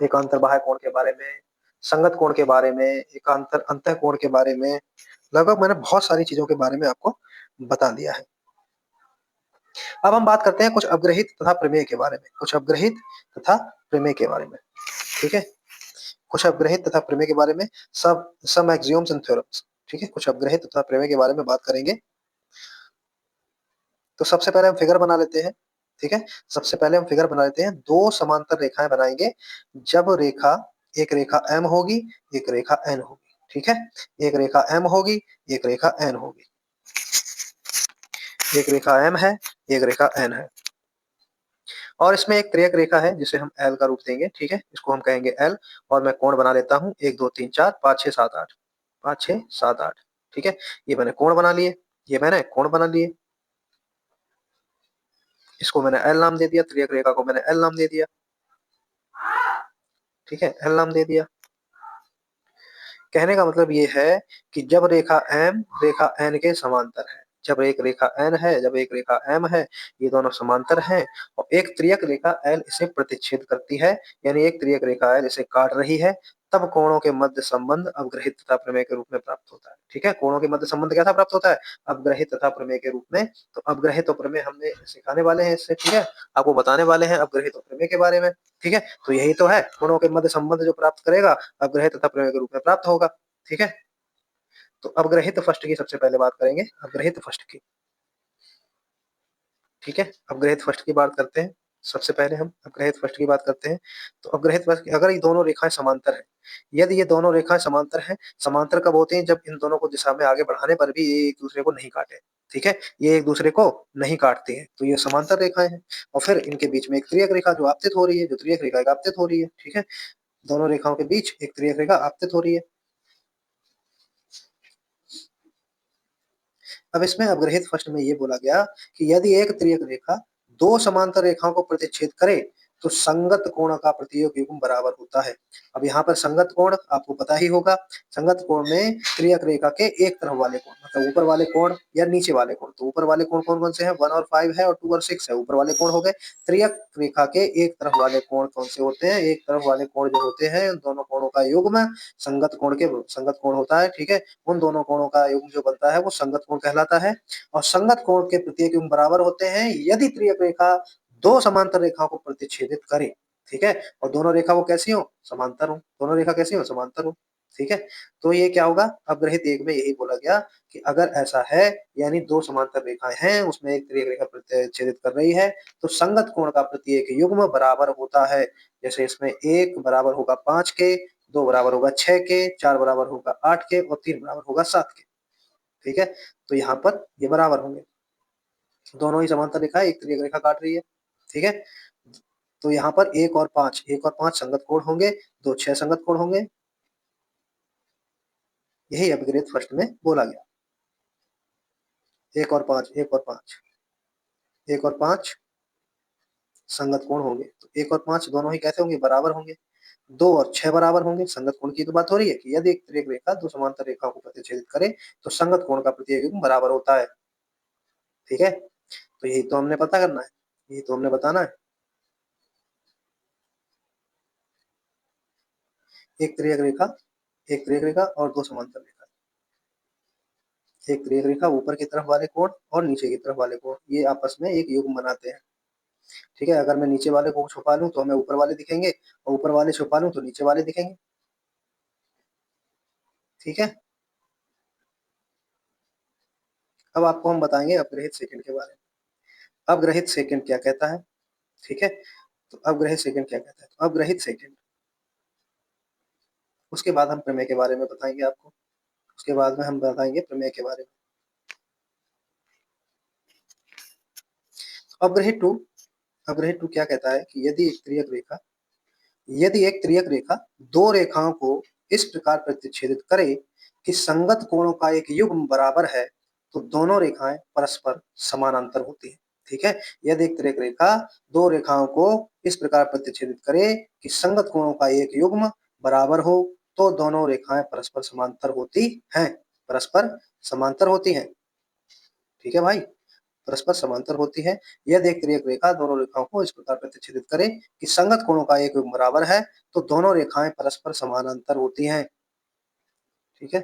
एकांतर बाह्य कोण के बारे में, संगत कोण के बारे में, एकांतर अंतः कोण के बारे में, लगभग मैंने बहुत सारी चीजों के बारे में आपको बता दिया है। अब हम बात करते हैं कुछ अपग्रहित तथा प्रमेय के बारे में, कुछ अपग्रहित तथा प्रमेय के बारे में, ठीक है, कुछ अपग्रहित तथा प्रमेय के बारे में, सब सम एक्सियोम्स एंड थ्योरम्स, ठीक है, कुछ अपग्रहित तथा प्रमेय के बारे में बात करेंगे। तो सबसे पहले हम फिगर बना लेते हैं, ठीक है, सबसे पहले हम फिगर बना लेते हैं, दो समांतर रेखाएं बनाएंगे जब रेखा, एक रेखा M होगी, एक रेखा N होगी, ठीक है, एक रेखा M होगी, एक रेखा N होगी, एक रेखा M है, एक रेखा N है, और इसमें एक त्रियक रेखा है जिसे हम L का रूप देंगे, ठीक है, इसको हम कहेंगे L, और मैं कोण बना लेता हूं 1 2 3 4 5 6 7 8, 5 6 7 8, ठीक है, ये मैंने कोण बना लिए, ये मैंने कोण बना लिए, इसको मैंने L नाम दे दिया, त्रियक रेखा को मैंने L नाम दे दिया, ठीक है, L नाम दे दिया। कहने का मतलब ये है कि जब रेखा M रेखा N के समांतर है, जब एक रेखा N है, जब एक रेखा M है, ये दोनों समांतर हैं, और एक त्रियक रेखा L इसे प्रतिच्छेद करती है, यानी एक त्रियक रेखा L इसे काट रही है, तब कोणों के मध्य संबंध अवग्रहित तथा प्रमेय के रूप में प्राप्त होता है, ठीक है, कोणों के मध्य संबंध कैसा प्राप्त होता है, अवग्रहित तथा प्रमेय के रूप में। तो अवग्रहित और प्रमेय हमने सिखाने वाले हैं इससे, ठीक है, आपको बताने वाले हैं अवग्रहित और प्रमेय के बारे में, ठीक है, तो यही तो है, कोणों के मध्य संबंध जो प्राप्त करेगा अवग्रहित तथा प्रमेय के रूप में प्राप्त होगा, ठीक है। तो अपग्रहित फर्स्ट की सबसे पहले बात करेंगे, अपग्रहित फर्स्ट की, ठीक है, अपग्रहित फर्स्ट की बात करते हैं, सबसे पहले हम अपग्रहित फर्स्ट की बात करते हैं। तो अपग्रहित फर्स्ट, अगर ये दोनों रेखाएं समांतर हैं, यदि ये दोनों रेखाएं समांतर हैं, समांतर कब होते हैं, जब इन दोनों को दिशा में आगे बढ़ाने पर भी ये एक दूसरे को नहीं काटे, ठीक है, ये एक दूसरे को नहीं काटते हैं, तो ये समांतर रेखाएं हैं, और फिर इनके बीच में एक त्रियक रेखा जो आपतित हो रही है, जो त्रियक रेखा आपतित हो रही है, ठीक है, दोनों रेखाओं के बीच एक त्रियक रेखा आपतित हो रही है। अब इसमें अपग्रहित फर्स्ट में ये बोला गया कि यदि एक त्रियक रेखा दो समांतर रेखाओं को प्रतिच्छेद करे तो संगत कोण का प्रतियोग युग्म बराबर होता है। अब यहाँ पर संगत कोण आपको पता ही होगा, संगत कोण में त्रियक रेखा के एक तरफ वाले कोण, मतलब ऊपर वाले कोण या नीचे वाले कोण, तो ऊपर वाले कोण कौन कौन से हैं, 1 और 5 है, और 2 और 6 है, ऊपर वाले कोण हो गए। त्रियक रेखा के एक तरफ वाले कोण कौन से होते हैं, एक तरफ वाले कोण जो होते हैं दोनों कोणों का युग्म संगत कोण के, संगत कोण होता है, ठीक है, उन दोनों कोणों का युग्म जो बनता है वो संगत कोण कहलाता है, और संगत कोण के प्रत्येक युग्म बराबर होते हैं यदि त्रियक रेखा दो समांतर रेखाओं को प्रतिच्छेदित करे, ठीक है, और दोनों रेखा वो कैसी हो, समांतर हो, दोनों रेखा कैसी हो, समांतर हो, ठीक है। तो ये क्या होगा, अपग्रहित एक में यही बोला गया कि अगर ऐसा है, यानी दो समांतर रेखाएं हैं, उसमें एक त्रियक रेखा प्रतिच्छेदित कर रही है, तो संगत कोण का प्रत्येक युग्म बराबर होता है, जैसे इसमें 1 बराबर होगा 5 के, 2 बराबर होगा 6 के, 4 बराबर होगा 8 के, और 3 बराबर होगा 7 के, ठीक है, तो यहाँ पर ये बराबर होंगे, दोनों ही समांतर रेखा एक त्रियक रेखा काट रही है, ठीक है। तो यहाँ पर 1 और 5, 1 और 5 संगत कोण होंगे, 2 6 संगत कोण होंगे, यही अपग्रहित फर्स्ट में बोला गया। 1 और 5, 1 और 5, 1 और 5 संगत कोण होंगे, तो 1 और 5 दोनों ही कैसे होंगे, बराबर होंगे। 2 और 6 बराबर होंगे, संगत कोण की तो बात हो रही है कि यदि एक त्रियक रेखा दो समांतर रेखाओं को प्रतिच्छेदित करे तो संगत कोण का प्रत्येक युग्म बराबर होता है, ठीक है, तो यही तो हमने पता करना है, यही तो हमने बताना है। एक त्रियक रेखा, एक त्रियक रेखा और दो समांतर रेखा, एक त्रियक रेखा ऊपर की तरफ वाले कोण और नीचे की तरफ वाले कोण, ये आपस में एक युग्म बनाते हैं, ठीक है, अगर मैं नीचे वाले को छुपा लूं तो हमें ऊपर वाले दिखेंगे, और ऊपर वाले छुपा लूं तो नीचे वाले दिखेंगे, ठीक है। अब आपको हम बताएंगे अपग्रहित सेकंड के बारे में, अपग्रहित सेकंड क्या कहता है, ठीक है, तो अपग्रहित सेकंड क्या कहता है, तो अपग्रहित सेकंड, उसके बाद हम प्रमेय के बारे में बताएंगे आपको, उसके बाद में हम बताएंगे प्रमेय के बारे में। अपग्रहित टू, अपग्रहित टू क्या कहता है कि यदि एक त्रियक रेखा दो रेखाओं को इस प्रकार प्रतिच्छेदित करे कि संगत कोणों का एक युग्म बराबर है, तो दोनों रेखाएं परस्पर समानांतर होती हैं, ठीक है। यदि एक तिर्यक रेखा दो रेखाओं को इस प्रकार प्रतिच्छेदित करे कि संगत कोणों का एक युग्म बराबर हो तो दोनों रेखाएं परस्पर समांतर होती हैं। परस्पर समांतर होती हैं, ठीक है भाई, परस्पर समांतर होती है। यदि एक तिर्यक रेखा दोनों रेखाओं को इस प्रकार प्रतिच्छेदित करे कि संगत कोणों का एक युग्म बराबर है तो दोनों रेखाएं परस्पर समानांतर होती हैं, ठीक है।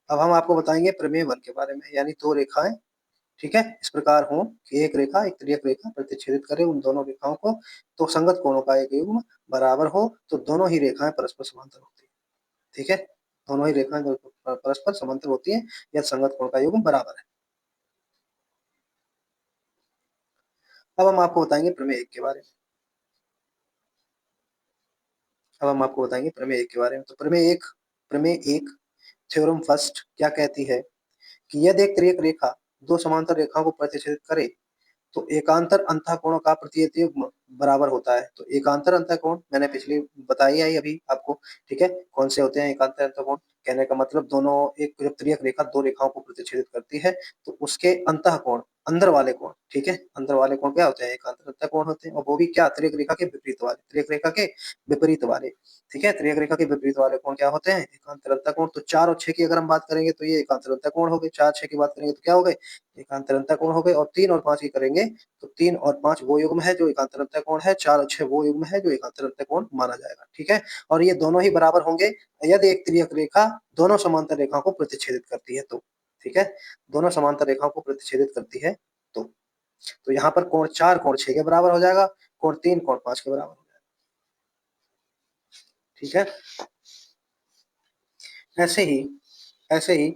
अब हम आपको बताएंगे प्रमेय 1 के बारे में, यानी दो रेखाएं, ठीक है, इस प्रकार हो कि एक रेखा एक तिर्यक रेखा प्रतिच्छेदित करे उन दोनों रेखाओं को तो संगत कोणों का एक युग्म बराबर हो तो दोनों ही रेखाएं परस्पर समांतर होती है, ठीक है। दोनों ही रेखाएं परस्पर समांतर होती हैं या संगत कोण का युग्म बराबर है। अब हम आपको बताएंगे प्रमेय 1 के बारे में। अब हम आपको बताएंगे प्रमेय 1 के बारे में। तो प्रमेय एक थ्योरम फर्स्ट क्या कहती है कि यदि एक तिर्यक रेखा दो समांतर रेखाओं को प्रतिच्छेदित करे तो एकांतर अंतःकोणों का प्रत्येक युग्म बराबर होता है। तो एकांतर अंतःकोण मैंने पिछली बताई है अभी आपको, ठीक है, कौन से होते हैं एकांतर अंतःकोण। कहने का मतलब दोनों, एक जब तिर्यक रेखा दो रेखाओं को प्रतिच्छेदित करती है तो उसके अंतःकोण, अंदर वाले कोण, ठीक है, अंदर वाले कोण क्या होते हैं, एकांतर अंतःकोण होते हैं। और वो भी क्या, तिर्यक रेखा के विपरीत वाले, तिर्यक रेखा के विपरीत वाले, ठीक है, तिर्यक रेखा के विपरीत वाले कोण क्या होते हैं, एकांतर अंतःकोण। तो 4 और 6 की अगर हम बात करेंगे तो ये एकांतर अंतःकोण हो गए, 4 6 की बात करेंगे तो क्या हो गए, एकांतर अंतःकोण हो गए। और 3 और 5 की करेंगे तो 3 और 5 वो युग्म है जो एकांतर अंतःकोण है, 4 और 6 वो युग्म है जो एकांतर अंतःकोण माना जाएगा, ठीक है। और ये दोनों ही बराबर होंगे यदि एक तिर्यक रेखा दोनों समांतर रेखाओं को प्रतिच्छेदित करती है तो, ठीक है, दोनों समांतर रेखाओं को प्रतिच्छेदित करती है तो। तो यहाँ पर कोण 4 कोण 6 के बराबर हो जाएगा, कोण 3 कोण 5 के बराबर हो जाएगा, ठीक है। ऐसे ही ऐसे ही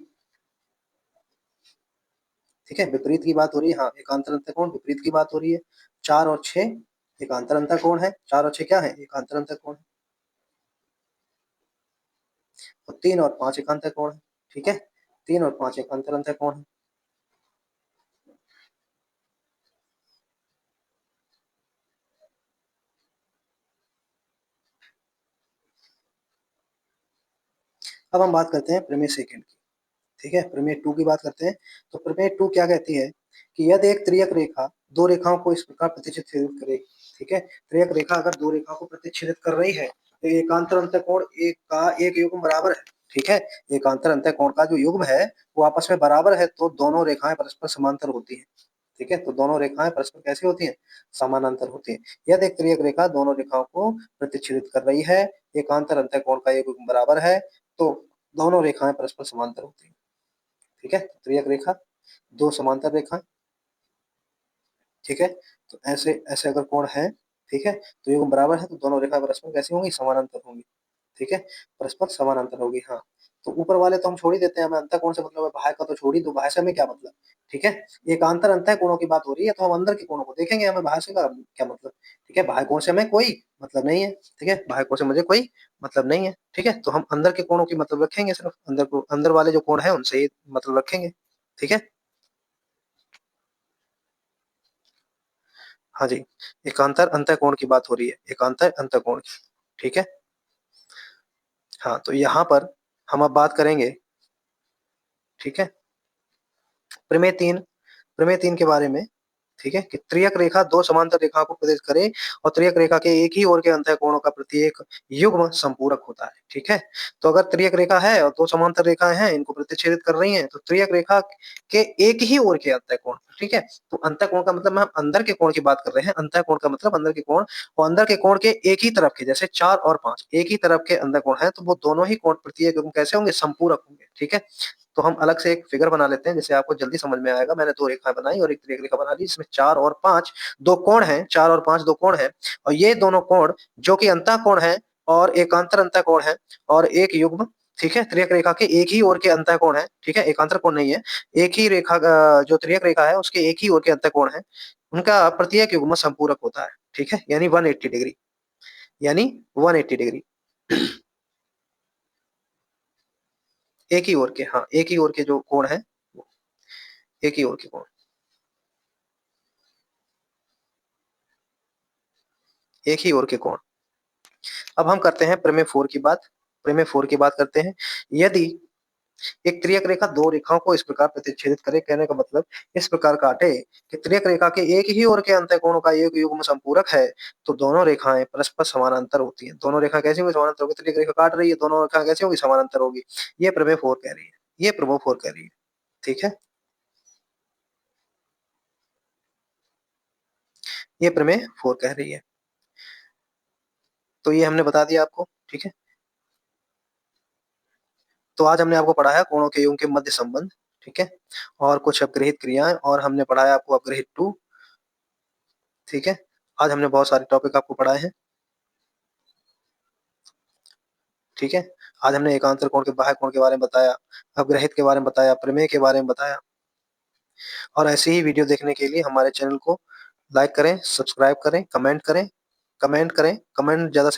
ठीक है, विपरीत की बात हो रही है, हाँ, एकांतर अंतःकोण विपरीत की बात हो रही है। 4 और 6 एकांतर अंतःकोण है, 4 और 6 क्या है, एकांतर अंतःकोण है। और 3 और 5 एकांतर कोण है, ठीक है, 3 और 5 एकांतर अंतःकोण है। अब हम बात करते हैं प्रमेय सेकंड की, ठीक है, प्रमेय 2 की बात करते हैं। तो प्रमेय 2 क्या कहती है कि यदि एक तिर्यक रेखा दो रेखाओं को इस प्रकार प्रतिच्छेदित करे, ठीक है, तिर्यक रेखा अगर दो रेखाओं को प्रतिच्छेदित कर रही है तो एकांतर अंतःकोण एक का एक युग्म बराबर है, ठीक है, एकांतर अंतःकोण का जो युग्म है वो आपस में बराबर है तो दोनों रेखाएं परस्पर समांतर होती है, ठीक है। तो दोनों रेखाएं परस्पर कैसी होती हैं, समानांतर होती हैं। यदि एक त्रियक रेखा दोनों रेखाओं को प्रतिच्छेदित कर रही है, एकांतर अंतःकोण का एक बराबर है तो दोनों रेखाएं परस्पर समांतर होती हैं, ठीक है। त्रियक रेखा दो समांतर रेखाएं, ठीक है, तो ऐसे ऐसे अगर कोण है, ठीक है, तो युग्म बराबर है तो दोनों रेखा परस्पर कैसी होंगी, समानांतर होंगी, ठीक है, परस्पर समानांतर होगी, हाँ। तो ऊपर वाले तो हम छोड़ ही देते हैं, हमें अंतः कोण से मतलब है, बाह्य का तो छोड़ ही दो, बाह्य से हमें क्या मतलब, ठीक है। एकांतर अंतः कोणों की बात हो रही है तो हम अंदर के कोणों को देखेंगे, हमें बाहर से का क्या मतलब, ठीक है, बाह्य कोण से हमें कोई मतलब नहीं है, ठीक है, बाह्य कोण से मुझे कोई मतलब नहीं है, ठीक है। तो हम अंदर के कोणों की मतलब रखेंगे, सिर्फ अंदर को, अंदर वाले जो कोण है उनसे ही मतलब रखेंगे, ठीक है। हाँ जी, एकांतर अंतःकोण की बात हो रही है, एकांतर अंतःकोण की, ठीक है। हाँ, तो यहाँ पर हम अब बात करेंगे, ठीक है, प्रमेय 3, प्रमेय 3 के बारे में, ठीक है, कि त्रियक रेखा दो समांतर रेखाओं को प्रदेश करे और त्रियक रेखा के एक ही ओर के अंतःकोणों का प्रत्येक युग्म संपूरक होता है, ठीक है। तो अगर त्रियक रेखा है और दो समांतर रेखाएं हैं, इनको प्रतिच्छेदित कर रही हैं तो त्रियक रेखा के एक ही ओर के अंतःकोण, ठीक है। तो अंतःकोण का मतलब हम अंदर के कोण की बात कर रहे हैं, अंतःकोण का मतलब अंदर के कोण, और अंदर के कोण के एक ही तरफ के, जैसे 4 और 5 एक ही तरफ के अंतःकोण है तो वो दोनों ही कोण प्रत्येक युग्म कैसे होंगे, संपूरक होंगे, ठीक है। तो हम अलग से एक फिगर बना लेते हैं जिससे आपको जल्दी समझ में आएगा। मैंने दो रेखाएं बनाई और एक तिर्यक रेखा बना ली, इसमें 4 और 5 दो कोण हैं, 4 और 5 दो कोण हैं, और ये दोनों कोण जो कि अंतःकोण है और एकांतर अंतःकोण है और एक युग्म, ठीक है, त्रियक रेखा के एक ही ओर के अंतःकोण है, ठीक है, एकांतर कोण नहीं है, एक ही रेखा जो त्रियक रेखा है उसके एक ही ओर के अंतःकोण है, उनका प्रत्येक युग्म संपूरक होता है, ठीक है, यानी 180 डिग्री, यानी 180 डिग्री एक ही ओर के, हाँ, एक ही ओर के जो कोण है, एक ही ओर के कोण, एक ही ओर के कोण। अब हम करते हैं प्रमेय 4 की बात, प्रमेय 4 की बात करते हैं। यदि एक त्रियक रेखा दो रेखाओं को इस प्रकार प्रतिच्छेदित करे, कहने का मतलब इस प्रकार काटे कि त्रियक रेखा के एक ही ओर के अंतःकोण का एक युग्म समपूरक है, तो दोनों रेखाएं परस्पर समानांतर होती हैं। दोनों रेखा कैसी होंगी? समानांतर होगी। त्रियक रेखा काट रही है, दोनों रेखा कैसी होगी? समानांतर होगी। ये प्रमेय 4 कह रही है, ये प्रमेय 4 कह रही है। ठीक है, ये प्रमेय 4 कह रही है। तो ये हमने बता दिया आपको। ठीक है, तो आज हमने आपको पढ़ाया कोणों के युग्म के मध्य संबंध। ठीक है, और कुछ अपग्रहित क्रियाएं, और हमने पढ़ाया आपको अपग्रहित 2। ठीक है, आज हमने बहुत सारे टॉपिक आपको पढ़ाए हैं। ठीक है, आज हमने एकांतर कोण के बाह्य कोण के बारे में बताया, अपग्रहित के बारे में बताया, प्रमेय के बारे में बताया। और ऐसे ही वीडियो देखने के लिए हमारे चैनल को लाइक करें, सब्सक्राइब करें, कमेंट करें, कमेंट ज्यादा से